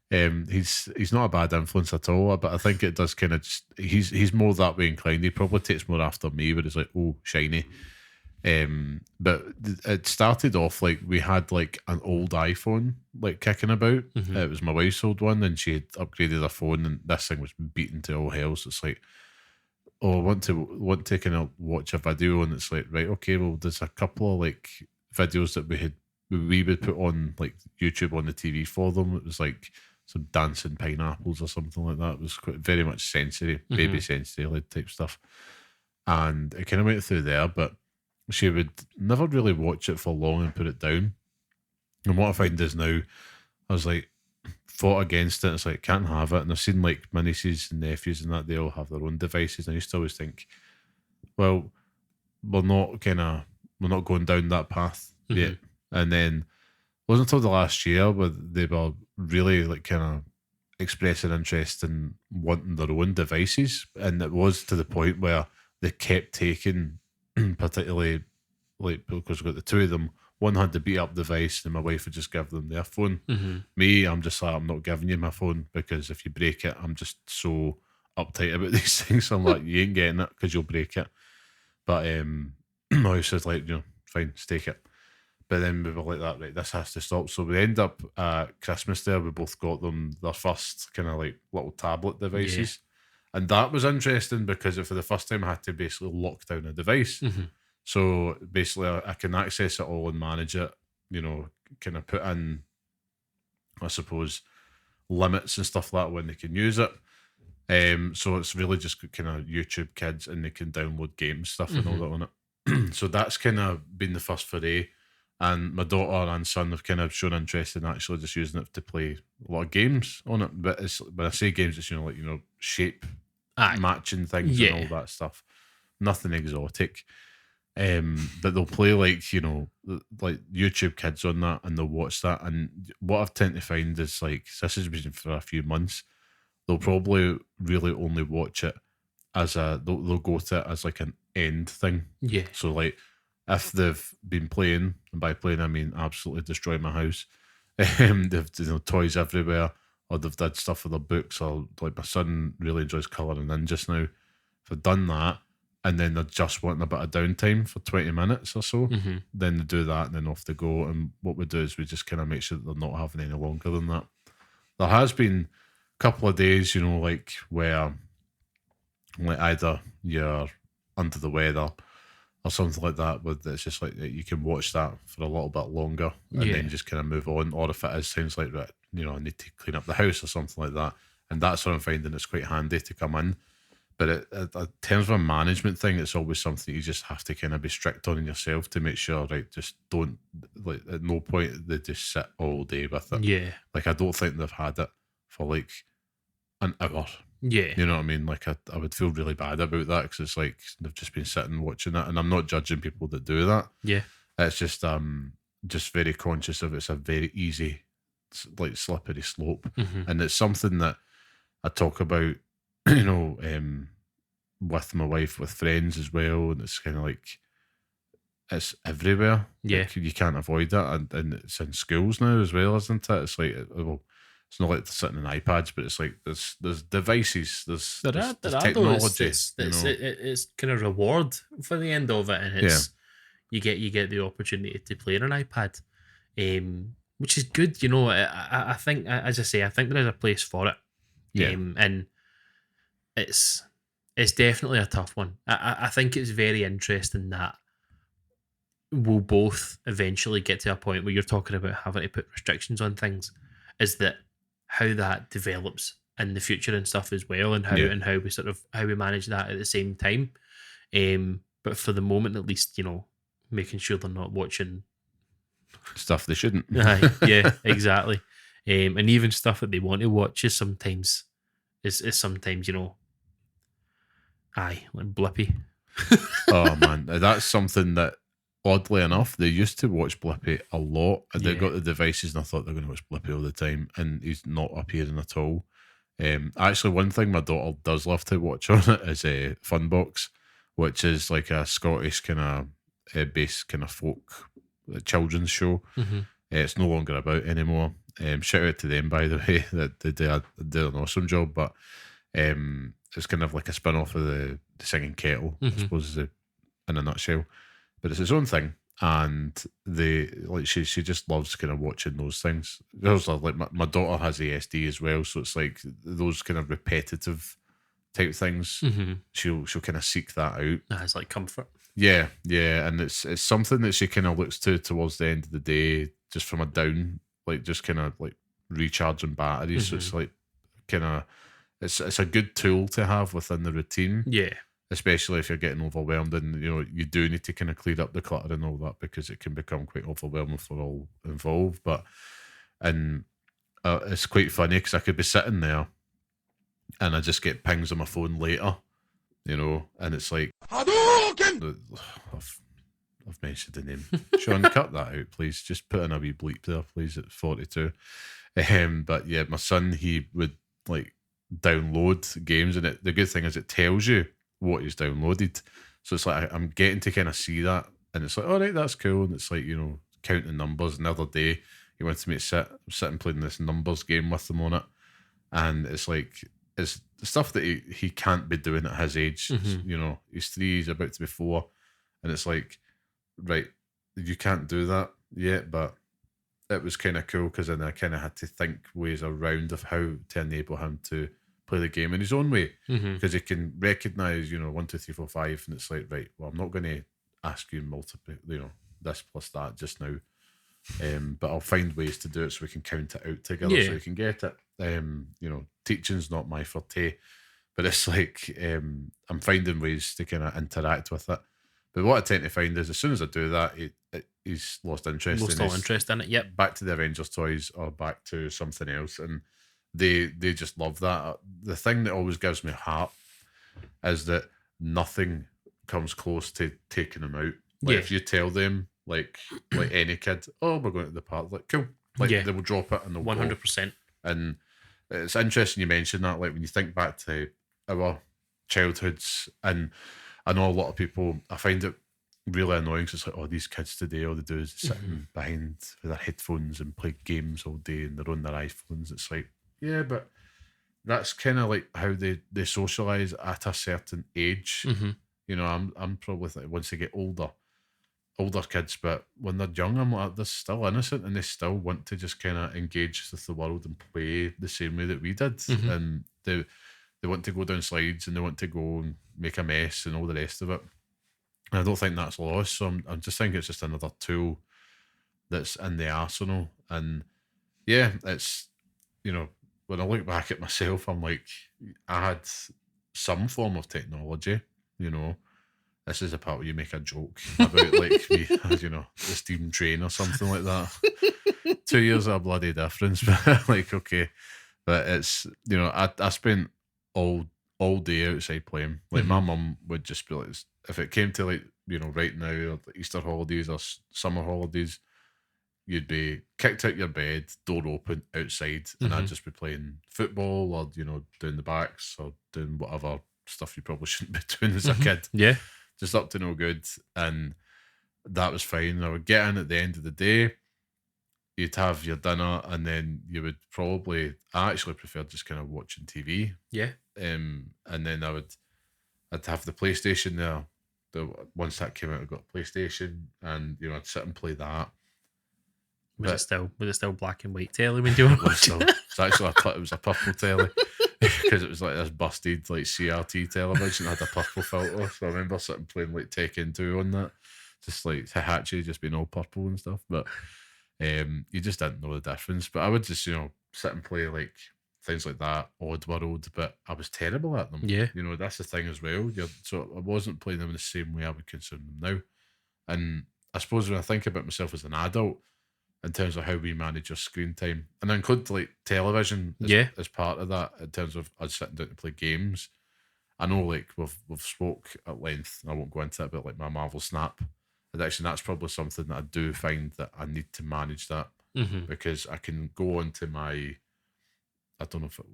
he's not a bad influence at all. But I think it does kind of he's more that way inclined. He probably takes more after me, but it's like, oh, shiny. But it started off like we had like an old iPhone like kicking about. Mm-hmm. It was my wife's old one, and she had upgraded her phone, and this thing was beaten to all hell. So it's like, oh, I want to kind of watch a video, and it's like, right, okay, well, there's a couple of like videos that we would put on like YouTube on the TV for them. It was like some dancing pineapples or something like that. It was quite very much sensory, baby sensory type stuff, and it kind of went through there, but she would never really watch it for long and put it down. And what I find is now, I was like, fought against it. It's like, can't have it. And I've seen like my nieces and nephews and that, they all have their own devices. And I used to always think, well, we're not going down that path yet. And then it wasn't until the last year where they were really like kind of expressing interest in wanting their own devices. And it was to the point where they kept taking, particularly like, because we've got the two of them, one had the beat up device and my wife would just give them their phone. Me, I'm just like, I'm not giving you my phone, because if you break it, I'm just so uptight about these things. I'm like, you ain't getting it because you'll break it. But my wife says, like, you know, fine, just take it. But then we were like, that, right, this has to stop. So we end up at Christmas there, we both got them their first kind of like little tablet devices. Yeah. And that was interesting because for the first time I had to basically lock down a device. So basically I can access it all and manage it, you know, kind of put in, I suppose, limits and stuff like that when they can use it. So it's really just kind of YouTube Kids, and they can download games, stuff and all that on it. So that's kind of been the first foray. And my daughter and son have kind of shown interest in actually just using it to play a lot of games on it. But when I say games, it's, you know, like, you know, shape matching things and all that stuff. Nothing exotic. But they'll play like, you know, like YouTube Kids on that, and they'll watch that. And what I've tend to find is, like, this has been for a few months, they'll probably really only watch it as they'll go to it as like an end thing. Yeah. So like, if they've been playing, and by playing I mean absolutely destroy my house, they've, you know, toys everywhere, or they've done stuff with their books, or like my son really enjoys colouring in just now. If they've done that, and then they're just wanting a bit of downtime for 20 minutes or so, then they do that, and then off they go. And what we do is we just kind of make sure that they're not having any longer than that. There has been a couple of days, you know, like where like either you're under the weather, or something like that, but it's just like you can watch that for a little bit longer and then just kind of move on. Or if it is sounds like that, I need to clean up the house or something like that, and that's what I'm finding it's quite handy to come in. But in terms of a management thing, it's always something you just have to kind of be strict on in yourself to make sure, right, just don't, like, at no point they just sit all day with it. Yeah. Like, I don't think they've had it for like an hour. Yeah. You know what I mean? Like, I would feel really bad about that because it's like they've just been sitting watching it, and I'm not judging people that do that. Yeah. It's just very conscious of it's a very easy, like, slippery slope, and it's something that I talk about, with my wife, with friends as well, and it's kind of like it's everywhere. Yeah. Like, you can't avoid that, and it's in schools now as well, isn't it? It's like, well, it's not like they're sitting on iPads, but it's like there's devices, there's technology. It's kind of reward for the end of it, and it's you get the opportunity to play on an iPad, which is good. I think, as I say, I think there is a place for it. And it's definitely a tough one. I think it's very interesting that we'll both eventually get to a point where you're talking about having to put restrictions on things, is that how that develops in the future and stuff as well, and how we manage that at the same time. But for the moment, at least, making sure they're not watching stuff they shouldn't. Yeah, exactly. And even stuff that they want to watch is sometimes like Blippy. Oh man, that's something that, oddly enough, they used to watch Blippy a lot, and they got the devices, and I thought they were going to watch Blippy all the time, and he's not appearing at all. Actually, one thing my daughter does love to watch on it is Funbox, which is like a Scottish kind of based kind of folk children's show. It's no longer about anymore. Shout out to them, by the way, that they did an awesome job, but it's kind of like a spin-off of the Singing Kettle, I suppose, in a nutshell. But it's its own thing, and she just loves kind of watching those things. Also, like, my daughter has ASD as well, so it's like those kind of repetitive type things. She'll kind of seek that out. That's like comfort. Yeah, and it's something that she kind of looks towards the end of the day, just from a down, like, just kind of like recharging batteries. So it's like kind of it's a good tool to have within the routine. Yeah. Especially if you're getting overwhelmed, and you do need to kind of clear up the clutter and all that, because it can become quite overwhelming for all involved. But it's quite funny because I could be sitting there and I just get pings on my phone later, and it's like, Hadouken! I've mentioned the name. Sean, cut that out, please. Just put in a wee bleep there, please, at 42. But yeah, my son, he would like download games, and the good thing is it tells you what he's downloaded. So it's like I'm getting to kind of see that, and it's like, all right, that's cool. And it's like, counting numbers. And the other day he wanted me to sit and playing this numbers game with him on it, and it's like, it's stuff that he can't be doing at his age. He's 3, he's about to be 4, and it's like, right, you can't do that yet. But it was kind of cool, because then I kind of had to think ways around of how to enable him to play the game in his own way, because he can recognize 1, 2, 3, 4, 5, and it's like, right, well, I'm not going to ask you multiple, this plus that just now, but I'll find ways to do it so we can count it out together, so you can get it. Teaching's not my forte, but it's like, I'm finding ways to kind of interact with it. But what I tend to find is, as soon as I do that, he's lost interest. Lost all interest in it. Yep. Back to the Avengers toys or back to something else, and they just love that. The thing that always gives me heart is that nothing comes close to taking them out. Like, if you tell them, like any kid, oh, we're going to the park, like, cool. Like, they will drop it and they'll 100%. And it's interesting you mentioned that, like, when you think back to our childhoods, and I know a lot of people, I find it really annoying, because it's like, oh, these kids today, all they do is sit behind with their headphones and play games all day, and they're on their iPhones. It's like, yeah, but that's kind of like how they socialise at a certain age. I'm probably like, once they get older kids, but when they're young, I'm like, they're still innocent, and they still want to just kind of engage with the world and play the same way that we did. And they want to go down slides, and they want to go and make a mess and all the rest of it. And I don't think that's lost. So I just think it's just another tool that's in the arsenal. And yeah, it's, when I look back at myself, I'm like, I had some form of technology, This is the part where you make a joke about like me, the steam train or something like that. 2 years of a bloody difference, but like okay. But it's I spent all day outside playing. Like my mum would just be like, if it came to like right now or the Easter holidays or summer holidays, you'd be kicked out your bed, door open outside, and I'd just be playing football or doing the backs or doing whatever stuff you probably shouldn't be doing as a kid. Yeah. Just up to no good, and that was fine. I would get in at the end of the day, you'd have your dinner, and then you would probably, I actually prefer just kind of watching TV. Yeah. And then I'd have the PlayStation there. Once that came out, I got a PlayStation, and I'd sit and play that. Was it still black and white telly when you were watching? It's actually it was a purple telly. Because it was like this busted like CRT television. It had a purple filter, so I remember sitting playing like Tekken 2 on that, just like Hihachi just being all purple and stuff. But you just didn't know the difference. But I would just sit and play like things like that, Oddworld. But I was terrible at them. Yeah, that's the thing as well. So I wasn't playing them in the same way I would consume them now. And I suppose when I think about myself as an adult, in terms of how we manage our screen time, and I include like television as part of that, in terms of us sitting down to play games. I know like we've spoke at length, I won't go into it, but like my Marvel Snap addiction, that's probably something that I do find that I need to manage that, because I can go onto my, I don't know what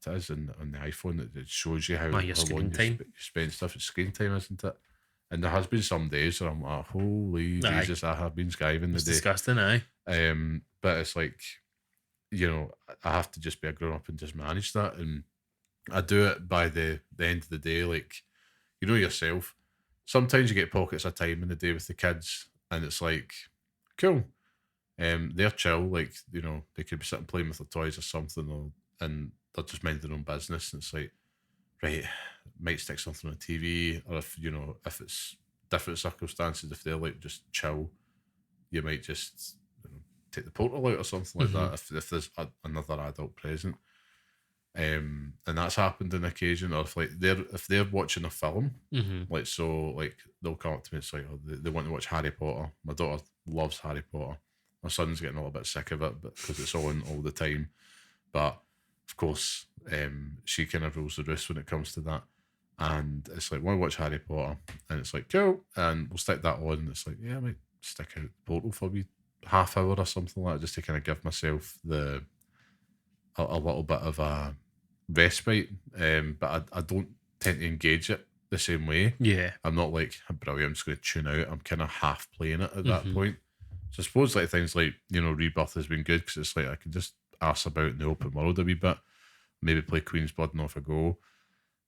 it is on the iPhone that shows you how long you spend stuff. It's screen time, isn't it? And there has been some days where I'm like, holy Jesus, I have been skiving the day. Disgusting, aye. But it's like, I have to just be a grown up and just manage that. And I do it by the end of the day. Like, yourself, sometimes you get pockets of time in the day with the kids, and it's like, cool. They're chill, like, they could be sitting playing with their toys or something, and they're just minding their own business. And it's like, right, might stick something on TV, or if it's different circumstances, if they're like just chill, you might just take the portal out or something like that if there's another adult present. And that's happened on occasion. Or if they're watching a film, like, so like they'll come up to me, it's like, they want to watch Harry Potter. My daughter loves Harry Potter. My son's getting a little bit sick of it, but because it's on all the time. But of course, she kind of rules the roost when it comes to that. And it's like, want to watch Harry Potter? And it's like, cool. And we'll stick that on. And it's like, yeah, I might stick out the portal for a wee half hour or something like that, just to kind of give myself a little bit of a respite. But I don't tend to engage it the same way. Yeah. I'm not like, brilliant, I'm just going to tune out. I'm kind of half playing it at that point. So I suppose like things like, Rebirth has been good because it's like I can just arse about in the open world a wee bit, maybe play Queen's Blood and off I go.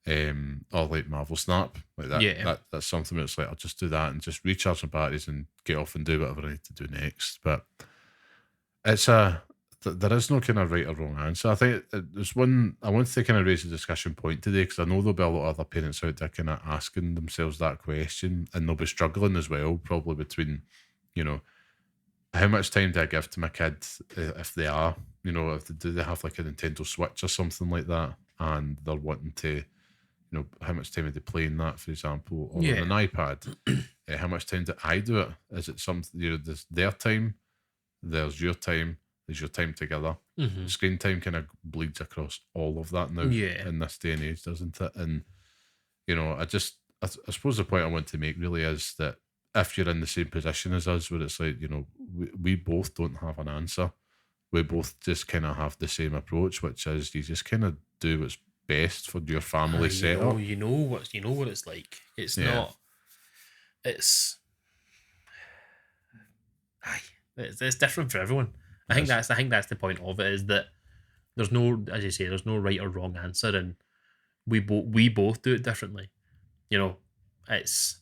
Or like Marvel Snap, like that. Yeah. That's something that's like, I'll just do that and just recharge my batteries and get off and do whatever I need to do next. But it's there is no kind of right or wrong answer. I think there's one, I want to kind of raise a discussion point today, because I know there'll be a lot of other parents out there kind of asking themselves that question, and they'll be struggling as well, probably between, how much time do I give to my kids if they are, do they have like a Nintendo Switch or something like that, and they're wanting to, how much time are they playing that, for example, or on an iPad? How much time do I do it? Is it something, there's their time, there's your time, there's your time together. Screen time kind of bleeds across all of that now in this day and age, doesn't it? And, I suppose the point I want to make really is that if you're in the same position as us, where it's like, we both don't have an answer. We both just kind of have the same approach, which is you just kind of do what's best for your family setup. You know what it's like. It's not. It's different for everyone. I think that's the point of it, is that there's no, as you say, there's no right or wrong answer, and we both do it differently. It's.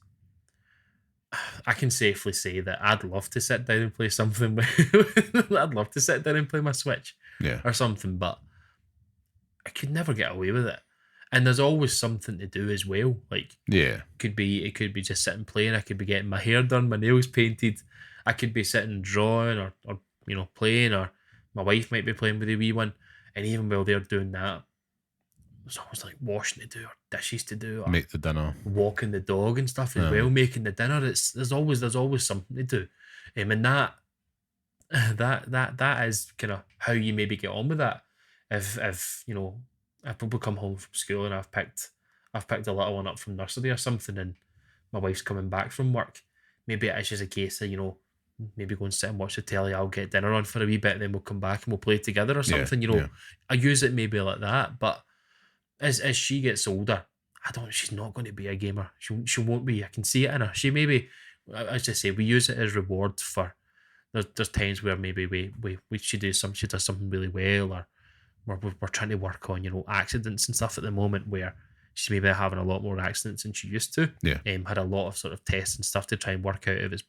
I can safely say that I'd love to sit down and play something. I'd love to sit down and play my Switch, or something, but I could never get away with it. And there's always something to do as well. Like, Yeah. it could be just sitting playing. I could be getting my hair done, my nails painted. I could be sitting drawing or playing, or my wife might be playing with the wee one. And even while they're doing that, there's always like washing to do or dishes to do or Make the dinner. walking the dog and stuff as well, making the dinner. There's always something to do. And that is kind of how you maybe get on with that. If I've probably come home from school and I've picked a little one up from nursery or something, and my wife's coming back from work. Maybe it's just a case of maybe go and sit and watch the telly. I'll get dinner on for a wee bit, and then we'll come back and we'll play together or something. I use it maybe like that. But as she gets older, she's not going to be a gamer. She won't be. I can see it in her. She maybe, as I say, we use it as reward for. There's times where maybe she does something really well, or we're trying to work on accidents and stuff at the moment, where she's maybe having a lot more accidents than she used to. Yeah. Had a lot of sort of tests and stuff to try and work out if it's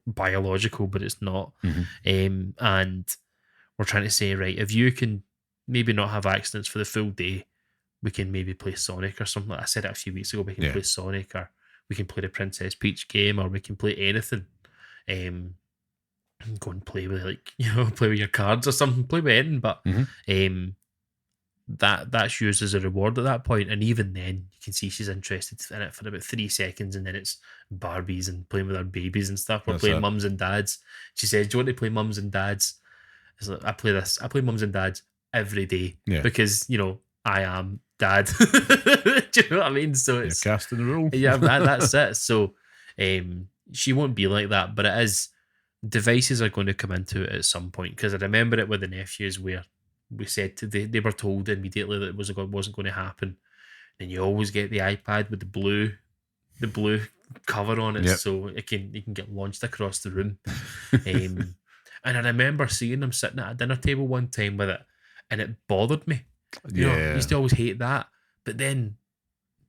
biological, but it's not. Mm-hmm. And we're trying to say, right, if you can maybe not have accidents for the full day, we can maybe play Sonic or something. I said it a few weeks ago. We can play Sonic, or we can play the Princess Peach game, or we can play anything. Go and play with play with your cards or something. Play with anything, but that's used as a reward at that point. And even then, you can see she's interested in it for about 3 seconds, and then it's Barbies and playing with her babies and stuff. We're playing mums and dads. She says, "Do you want to play mums and dads?" It's like, I play mums and dads every day because I am dad. Do you know what I mean? So it's casting the role. Yeah, that's it. So she won't be like that, but it is. Devices are going to come into it at some point, because I remember it with the nephews where we said they were told immediately that it wasn't going to happen, and you always get the iPad with the blue cover on it, so you can get launched across the room. And I remember seeing them sitting at a dinner table one time with it, and it bothered me. I used to always hate that, but then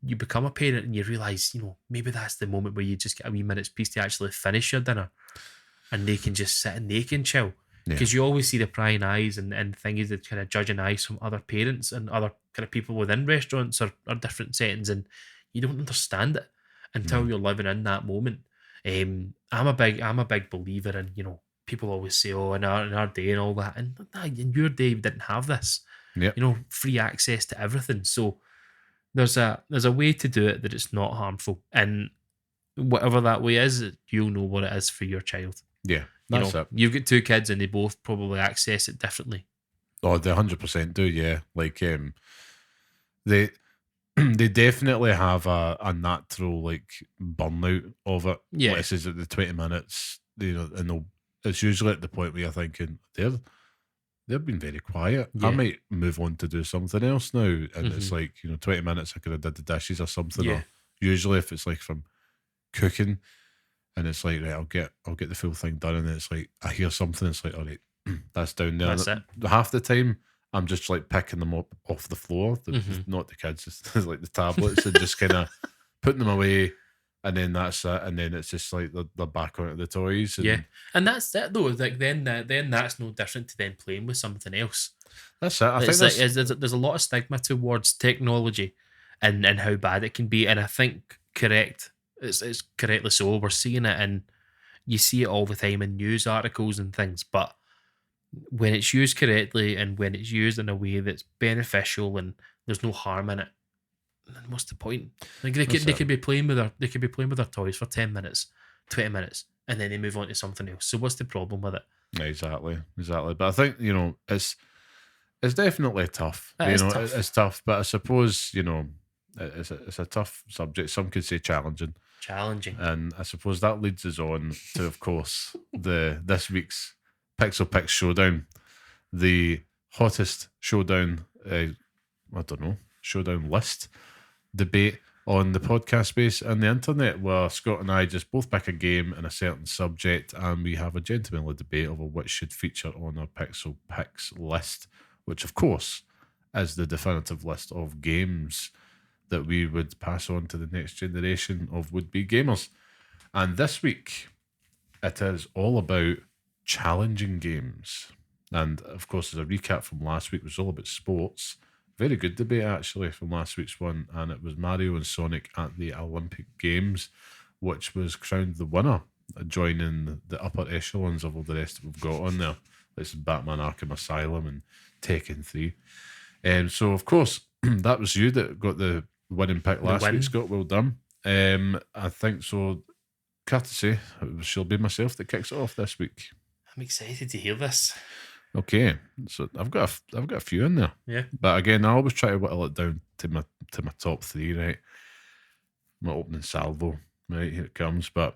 you become a parent and you realise, maybe that's the moment where you just get a wee minute's peace to actually finish your dinner. And they can just sit and they can chill. Because you always see the prying eyes and things, the kind of judging eyes from other parents and other kind of people within restaurants or different settings, and you don't understand it until you're living in that moment. I'm a big believer in, people always say, oh, in our day and all that. And in your day, we didn't have this. Free access to everything. So there's a way to do it that it's not harmful. And whatever that way is, you'll know what it is for your child. Yeah, that's it. You've got 2 kids and they both probably access it differently. Oh, they 100% do, yeah. Like, they definitely have a natural, like, burnout of it. Yeah. Like, this is at the 20 minutes, and it's usually at the point where you're thinking, they've been very quiet. I might move on to do something else now. And it's like, 20 minutes, I could have did the dishes or something. Yeah. Or usually if it's like from cooking, and it's like, right, I'll get the full thing done, and it's like I hear something, it's like, all right, that's down there. That's it. Half the time I'm just like picking them up off the floor, not the kids, just like the tablets, and just kind of putting them away, and then that's it, and then it's just like they're back onto the toys. And and that's it though. Like then that's no different to then playing with something else. That's it. I think there's a lot of stigma towards technology and how bad it can be, and I think it's correctly so. We're seeing it, and you see it all the time in news articles and things. But when it's used correctly and when it's used in a way that's beneficial and there's no harm in it, then what's the point? Like they could be playing with their toys for 10 minutes, 20 minutes, and then they move on to something else. So what's the problem with it? Exactly. But I think it's definitely tough. Tough. It's tough. But I suppose it's a tough subject. Some could say challenging. And I suppose that leads us on to, of course, this week's Pixel Picks Showdown, the hottest showdown, showdown list debate on the podcast space and the internet, where Scott and I just both pick a game and a certain subject, and we have a gentlemanly debate over which should feature on our Pixel Picks list, which, of course, is the definitive list of games that we would pass on to the next generation of would-be gamers. And this week, it is all about challenging games. And, of course, as a recap from last week, it was all about sports. very good debate actually from last week's one, and it was Mario and Sonic at the Olympic Games, which was crowned the winner, joining the upper echelons of all the rest we've got on there. This is Batman Arkham Asylum and Tekken 3. So, of course, that was you that got the winning pick last week, Scott. Well done. I think so. Courtesy, it shall be myself that kicks it off this week. I'm excited to hear this. Okay, so I've got a few in there. Yeah. But again, I always try to whittle it down to my top three, right? My opening salvo, right? Here it comes. But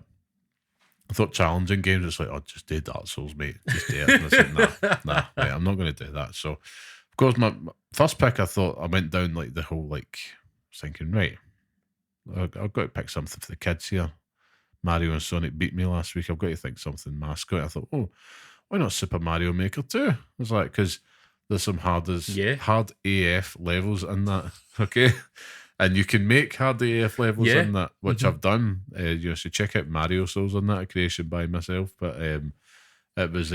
I thought challenging games, it's like, oh, just do Dark Souls, mate. Just do it. And I said, nah, mate, I'm not going to do that. So, of course, my first pick, I thought I went down like the whole, like, thinking, right, I've got to pick something for the kids here. Mario and Sonic beat me last week. I've got to think something mascot. I thought, oh, why not Super Mario Maker 2? I was like, because there's some hard AF levels in that, okay? And you can make hard AF levels in that, which I've done. So check out Mario Souls on that, a creation by myself. But it was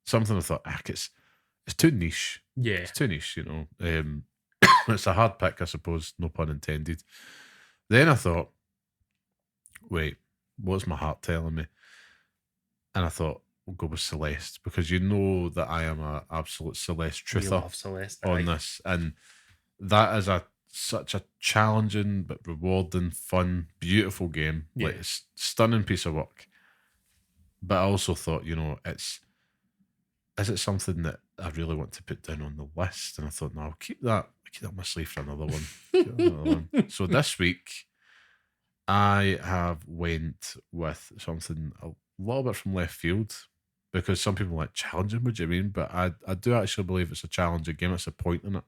something I thought, it's too niche. Yeah. It's too niche, you know. It's a hard pick, I suppose, no pun intended. Then I thought, wait, what's my heart telling me? And I thought, we'll go with Celeste, because you know that I am an absolute Celeste truther on this. And that is such a challenging but rewarding, fun, beautiful game. Yeah. Like, it's a stunning piece of work. But I also thought, you know, is it something that I really want to put down on the list? And I thought, no, I'll keep that on my sleeve for another one. So this week, I have went with something a little bit from left field, because some people are like, challenging, what do you mean? But I do actually believe it's a challenging game. It's a point in it.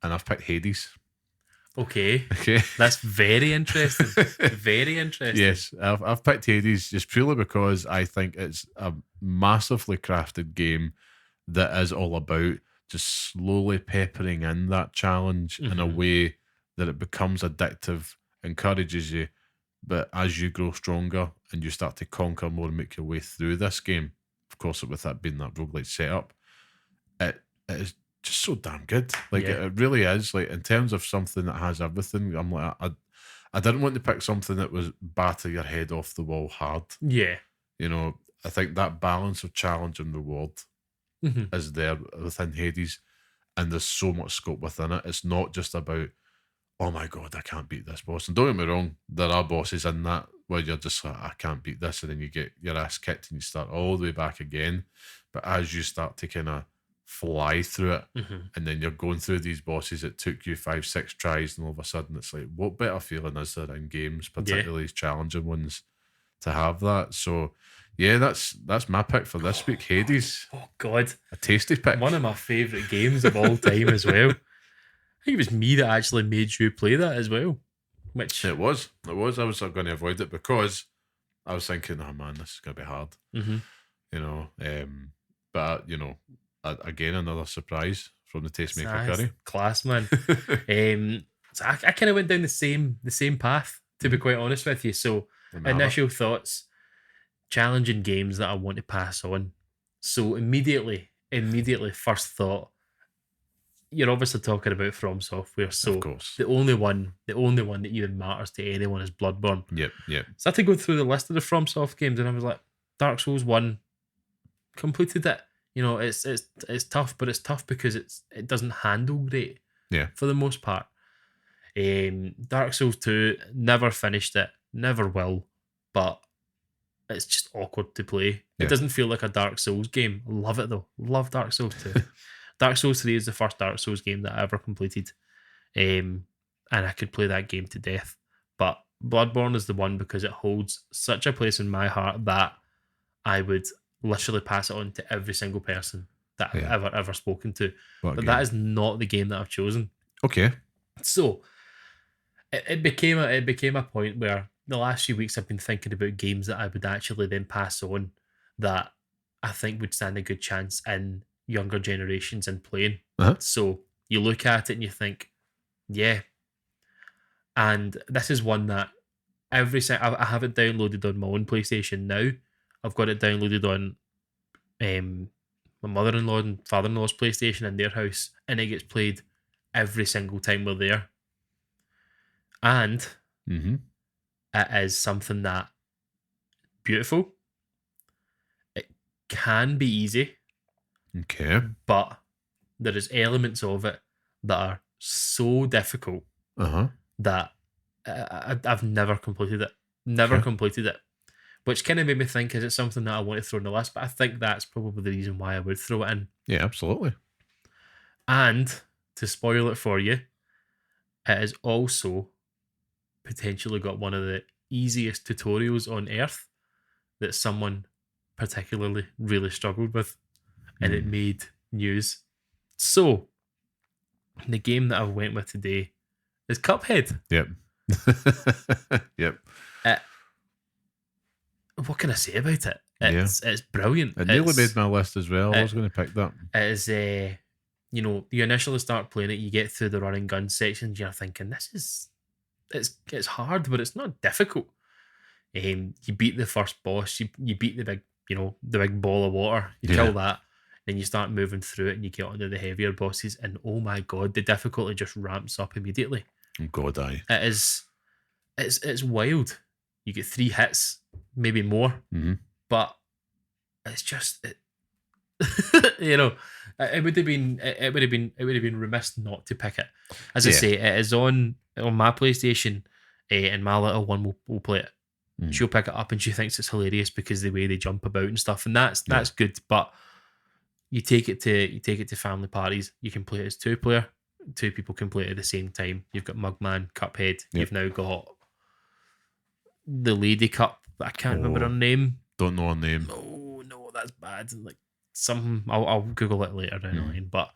And I've picked Hades. Okay. That's very interesting. Very interesting. Yes, I've picked Hades just purely because I think it's a massively crafted game that is all about just slowly peppering in that challenge in a way that it becomes addictive, encourages you, but as you grow stronger and you start to conquer more and make your way through this game, of course, with that being that roguelite setup, it is just so damn good. Like, it really is. Like, in terms of something that has everything, I'm like, I didn't want to pick something that was batter your head off the wall hard. Yeah. You know, I think that balance of challenge and reward is there within Hades, and there's so much scope within it. It's not just about, oh my God, I can't beat this boss. And don't get me wrong, there are bosses in that where you're just like, I can't beat this, and then you get your ass kicked and you start all the way back again. But as you start to kind of fly through it, and then you're going through these bosses that took you 5-6 tries, and all of a sudden it's like, what better feeling is there in games, particularly these challenging ones, to have that? So yeah, that's my pick for this week, Hades. Oh God, a tasty pick. One of my favourite games of all time as well. I think it was me that actually made you play that as well. Which it was. I was going to avoid it because I was thinking, oh man, this is going to be hard. You know, but you know, again, another surprise from the Tastemaker Curry. Class, man. So I kind of went down the same path, to be quite honest with you. So initial thoughts, challenging games that I want to pass on. So immediately, first thought, you're obviously talking about From Software, so of course. the only one that even matters to anyone is Bloodborne. Yep. So I had to go through the list of the From Soft games, and I was like, Dark Souls 1, completed it. You know, it's tough, but it's tough because it doesn't handle great. Yeah. For the most part. Dark Souls 2, never finished it, never will, but it's just awkward to play. Yeah. It doesn't feel like a Dark Souls game. Love it though. Love Dark Souls 2. Dark Souls 3 is the first Dark Souls game that I ever completed. And I could play that game to death. But Bloodborne is the one because it holds such a place in my heart that I would literally pass it on to every single person that I've ever spoken to. But that is not the game that I've chosen. Okay. So it became a point where the last few weeks I've been thinking about games that I would actually then pass on that I think would stand a good chance in younger generations in playing. So you look at it and you think, yeah. And this is one that I have it downloaded on my own PlayStation now. I've got it downloaded on my mother-in-law and father-in-law's PlayStation in their house, and it gets played every single time we're there. And Mm-hmm. it is something that beautiful. It can be easy, Okay. but there is elements of it that are so difficult Uh-huh. that I've never completed it. Never Okay. completed it. Which kind of made me think, is it something that I want to throw in the list? But I think that's probably the reason why I would throw it in. Yeah, absolutely. And to spoil it for you, it has also potentially got one of the easiest tutorials on earth that someone particularly really struggled with, and it made news. So, the game that I went with today is Cuphead. Yep. Yep. What can I say about it? It's brilliant. It nearly made my list as well. I was going to pick that. It is, you initially start playing it, you get through the running gun sections, you're thinking, it's hard, but it's not difficult. You beat the first boss, you beat the big, the big ball of water, you kill that, then you start moving through it and you get onto the heavier bosses, and oh my god, the difficulty just ramps up immediately. Oh god, aye. It's wild. You get 3 hits, maybe more, but it's just it would have been remiss not to pick it. As I say, it is on my PlayStation, and my little one will play it. She'll pick it up and she thinks it's hilarious because the way they jump about and stuff, and that's good. But you take it to family parties. You can play it as 2-player. 2 people can play it at the same time. You've got Mugman, Cuphead. You've now got the Lady Cup. I can't remember her name. Don't know her name. No, that's bad. Like something, I'll Google it later down the line. But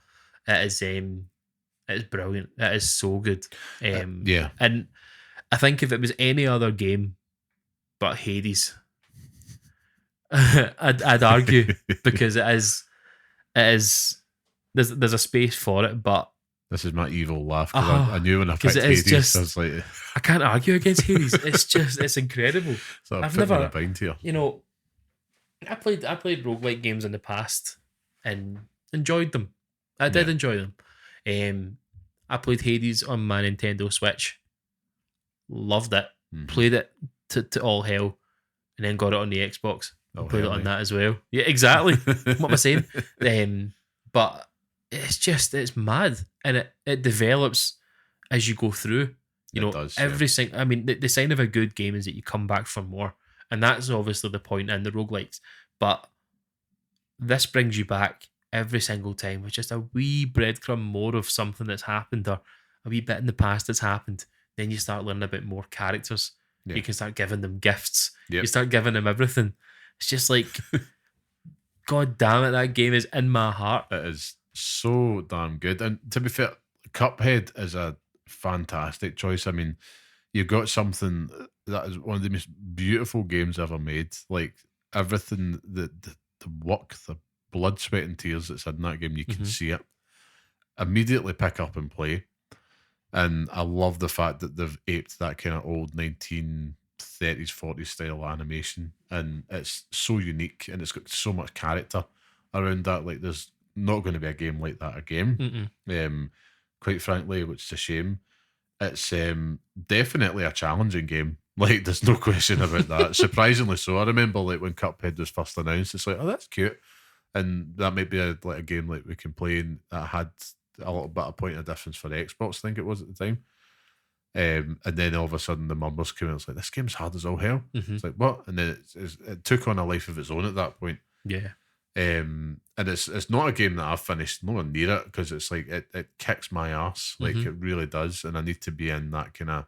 it is brilliant. It is so good. And I think if it was any other game but Hades, I'd argue because it is there's a space for it, but this is my evil laugh because I knew when I picked Hades, I was like, I can't argue against Hades. It's incredible. So I've never bind here. I played roguelike games in the past and enjoyed them. I did enjoy them. I played Hades on my Nintendo Switch. Loved it. Played it to all hell, and then got it on the Xbox. Played it on that as well. Yeah, exactly. What am I saying? But it's mad, and it develops as you go through. It does, every single. I mean, the sign of a good game is that you come back for more, and that's obviously the point in the roguelikes. But this brings you back every single time with just a wee breadcrumb more of something that's happened, or a wee bit in the past that's happened. Then you start learning about more characters. Yeah. You can start giving them gifts. Yep. You start giving them everything. It's just like, god damn it, that game is in my heart. It is so damn good. And to be fair, Cuphead is a fantastic choice. I mean, you've got something that is one of the most beautiful games ever made. Like everything, the work, the blood, sweat, and tears that's in that game, you can see it. Immediately pick up and play. And I love the fact that they've aped that kind of old 1930s, 40s style animation. And it's so unique and it's got so much character around that. Like, there's not going to be a game like that again. Quite frankly, which is a shame. It's definitely a challenging game. Like, there's no question about that. Surprisingly so. I remember, like, when Cuphead was first announced, it's like, oh, that's cute. And that might be a game like we can play, and that had a little bit of point of difference for the Xbox, I think it was at the time. And then all of a sudden the murmurs came in. It's like, this game's hard as all hell. It's like, what? And then it took on a life of its own at that point. Yeah. And it's not a game that I've finished nowhere near it, because it's like it kicks my ass. Like, it really does. And I need to be in that kind of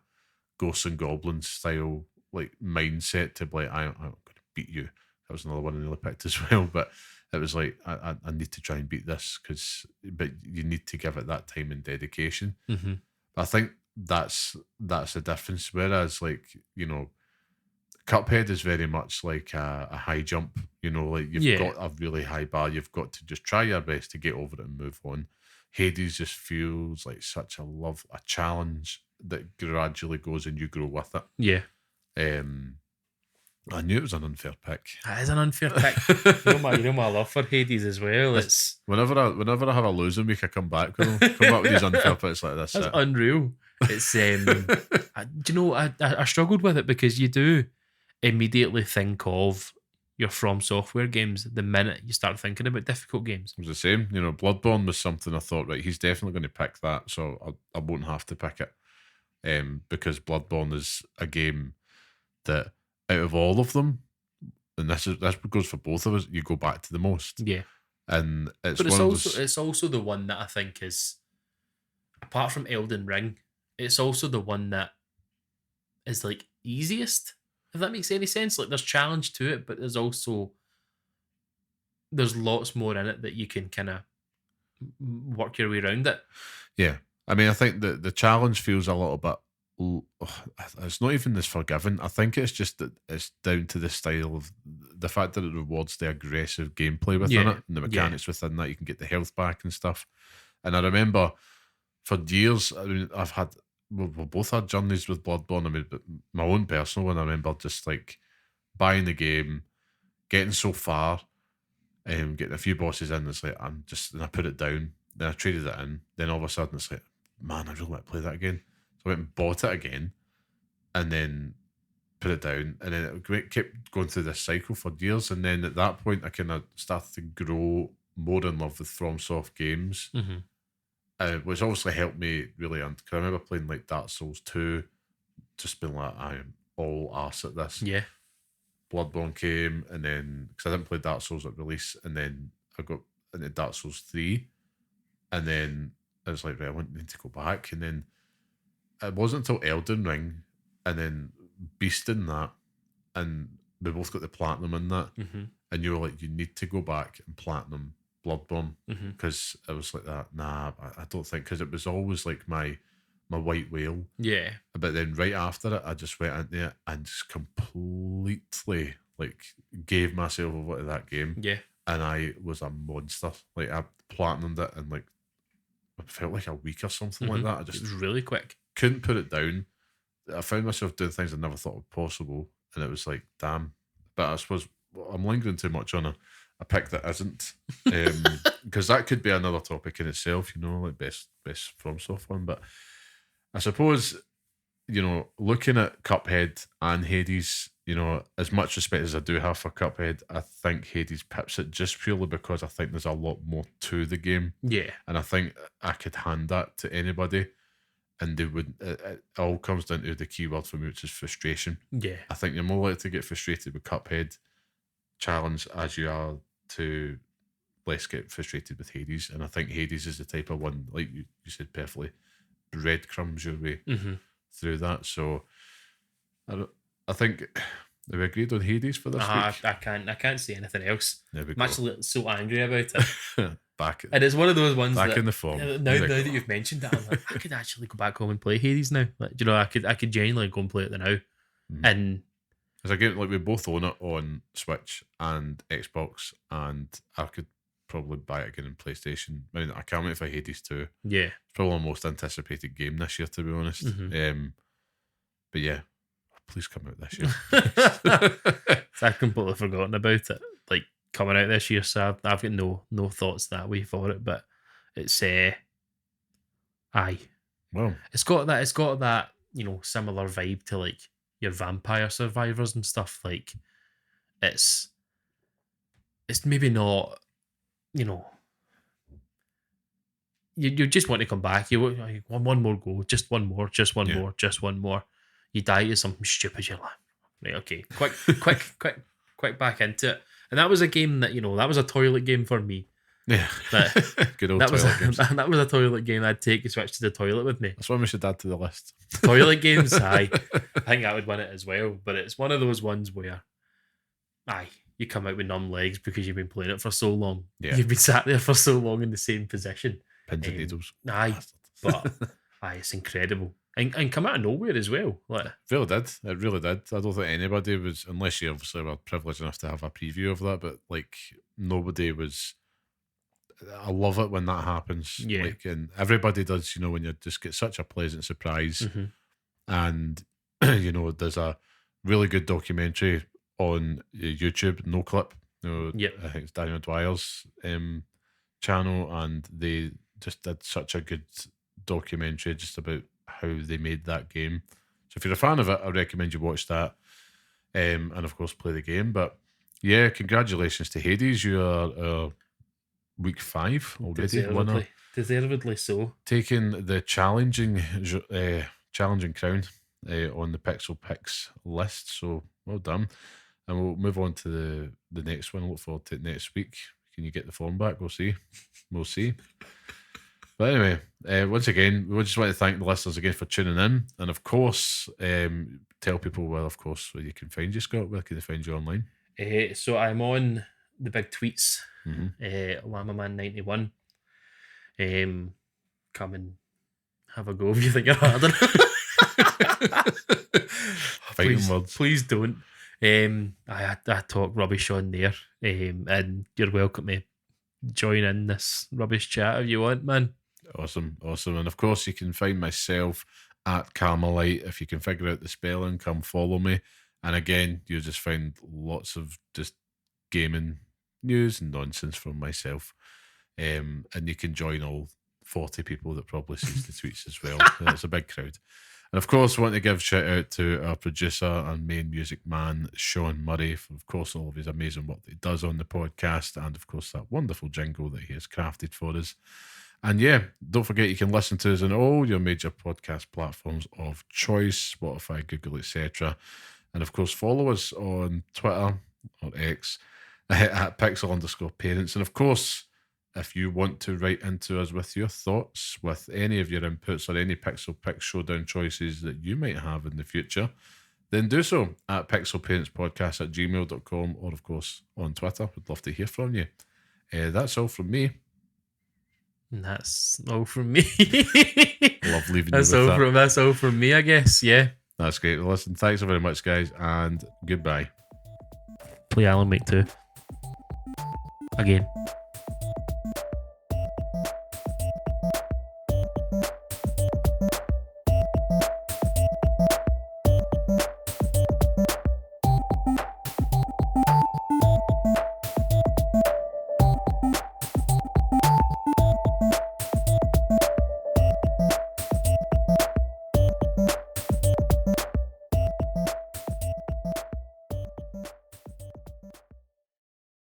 Ghosts and Goblins style like mindset to be like, I'm going to beat you. That was another one I nearly picked as well. But it was like, I need to try and beat this, but you need to give it that time and dedication. I think that's the difference. Whereas, like, Cuphead is very much like a high jump. Like, you've got a really high bar. You've got to just try your best to get over it and move on. Hades just feels like such a challenge that gradually goes and you grow with it. Yeah. I knew it was an unfair pick. That is an unfair pick. you know my love for Hades as well. It's whenever I have a losing week, I come back with these unfair picks like this. That's unreal. It's do you know I struggled with it because you do immediately think of your From Software games the minute you start thinking about difficult games. It was the same. Bloodborne was something I thought, right, he's definitely going to pick that, so I won't have to pick it. Because Bloodborne is a game that out of all of them, and this goes for both of us, you go back to the most. Yeah. And it's also the one that I think is, apart from Elden Ring, it's also the one that is like easiest, if that makes any sense. Like there's challenge to it, but there's lots more in it that you can kind of work your way around it. Yeah. I mean, I think the challenge feels a little bit, it's not even this forgiving. I think it's just that it's down to the style of the fact that it rewards the aggressive gameplay within it and the mechanics within that. You can get the health back and stuff. And I remember for years, I mean, we've both had journeys with Bloodborne. I mean, but my own personal one, I remember just like buying the game, getting so far, getting a few bosses in. It's like, and I put it down. Then I traded it in. Then all of a sudden it's like, man, I really want to play that again. So I went and bought it again and then put it down. And then it kept going through this cycle for years. And then at that point, I kind of started to grow more in love with FromSoft games, which obviously helped me really. Because I remember playing like Dark Souls 2, just being like, I am all arse at this. Yeah. Bloodborne came, and then, because I didn't play Dark Souls at release, and then I got into Dark Souls 3, and then I was like, right, I need to go back. And then it wasn't until Elden Ring and then Beast in that, and we both got the platinum in that, and you were like, you need to go back and platinum Bloodborne, because I was like that. Nah, I don't think, because it was always like my white whale. Yeah. But then right after it, I just went into it and just completely like gave myself over to that game. Yeah. And I was a monster. Like I platinumed it in like, it felt like a week or something like that. It was really quick. Couldn't put it down. I found myself doing things I never thought were possible, and it was like, damn. But I suppose I'm lingering too much on a pick that isn't, because that could be another topic in itself. Like best FromSoft one. But I suppose, looking at Cuphead and Hades, as much respect as I do have for Cuphead, I think Hades pips it just purely because I think there's a lot more to the game. Yeah. And I think I could hand that to anybody, and they would. It all comes down to the key word for me, which is frustration. Yeah. I think you're more likely to get frustrated with Cuphead challenge as you are to less get frustrated with Hades. And I think Hades is the type of one, like you said perfectly, breadcrumbs your way through that. So I think we agreed on Hades for this week. I can't say anything else. I'm actually so angry about it. And it's one of those ones back in the form. Now that you've mentioned that, I'm like, I could actually go back home and play Hades now. Like, I could genuinely go and play it now. And as a game, like we both own it on Switch and Xbox, and I could probably buy it again in PlayStation. I mean, I can't wait for Hades 2. Yeah. It's probably my most anticipated game this year, to be honest. But yeah, please come out this year. So I've completely forgotten about it. Like coming out this year, so I've got no thoughts that way for it. But it's aye. Well, it's got that similar vibe to like your Vampire Survivors and stuff. Like it's maybe not, you just want to come back. You want one more go, just one more. You die to something stupid. You're like, right, okay, quick back into it. And that was a game that that was a toilet game for me. Yeah, good old toilet games. That was a toilet game. I'd take a Switch to the toilet with me. That's one we should add to the list. Toilet games, aye. I think that would win it as well. But it's one of those ones where, you come out with numb legs because you've been playing it for so long. Yeah. You've been sat there for so long in the same position. Pins and needles. Aye, but it's incredible. And come out of nowhere as well. Like, it really did. It really did. I don't think anybody was, unless you obviously were privileged enough to have a preview of that, but like nobody was. I love it when that happens. Yeah. Like, and everybody does, when you just get such a pleasant surprise. And, there's a really good documentary on YouTube, No Clip. Yep. I think it's Daniel Dwyer's channel, and they just did such a good documentary just about how they made that game. So if you're a fan of it, I recommend you watch that, and of course play the game. But yeah, congratulations to Hades. You are week 5 already. Deservedly so. Taking the challenging crown on the Pixel Picks list. So well done. And we'll move on to the next one. I look forward to it next week. Can you get the form back? We'll see. We'll see. But anyway, once again, we just want to thank the listeners again for tuning in. And of course, tell people, well, of course, where you can find you, Scott. Where can they find you online? So I'm on the big tweets, Llamaman91. Come and have a go if you think you're hard enough. Please don't. I talk rubbish on there, and you're welcome to join in this rubbish chat if you want, man. Awesome. And of course, you can find myself at Carmelite. If you can figure out the spelling, come follow me. And again, you'll just find lots of just gaming news and nonsense from myself. And you can join all 40 people that probably sees the tweets as well. It's a big crowd. And of course, I want to give a shout out to our producer and main music man, Sean Murray, for, of course, all of his amazing work that he does on the podcast, and of course, that wonderful jingle that he has crafted for us. And yeah, don't forget you can listen to us on all your major podcast platforms of choice, Spotify, Google, etc. And of course, follow us on Twitter or X at Pixel_Parents. And of course, if you want to write into us with your thoughts, with any of your inputs or any Pixel Picks Showdown choices that you might have in the future, then do so at pixelparentspodcast@gmail.com, or of course on Twitter. We'd love to hear from you. That's all from me. That's all from me. Love leaving you with that. That's all from me, I guess. Yeah. That's great. Well, listen, thanks very much, guys, and goodbye. Play Alan Wake 2. Again.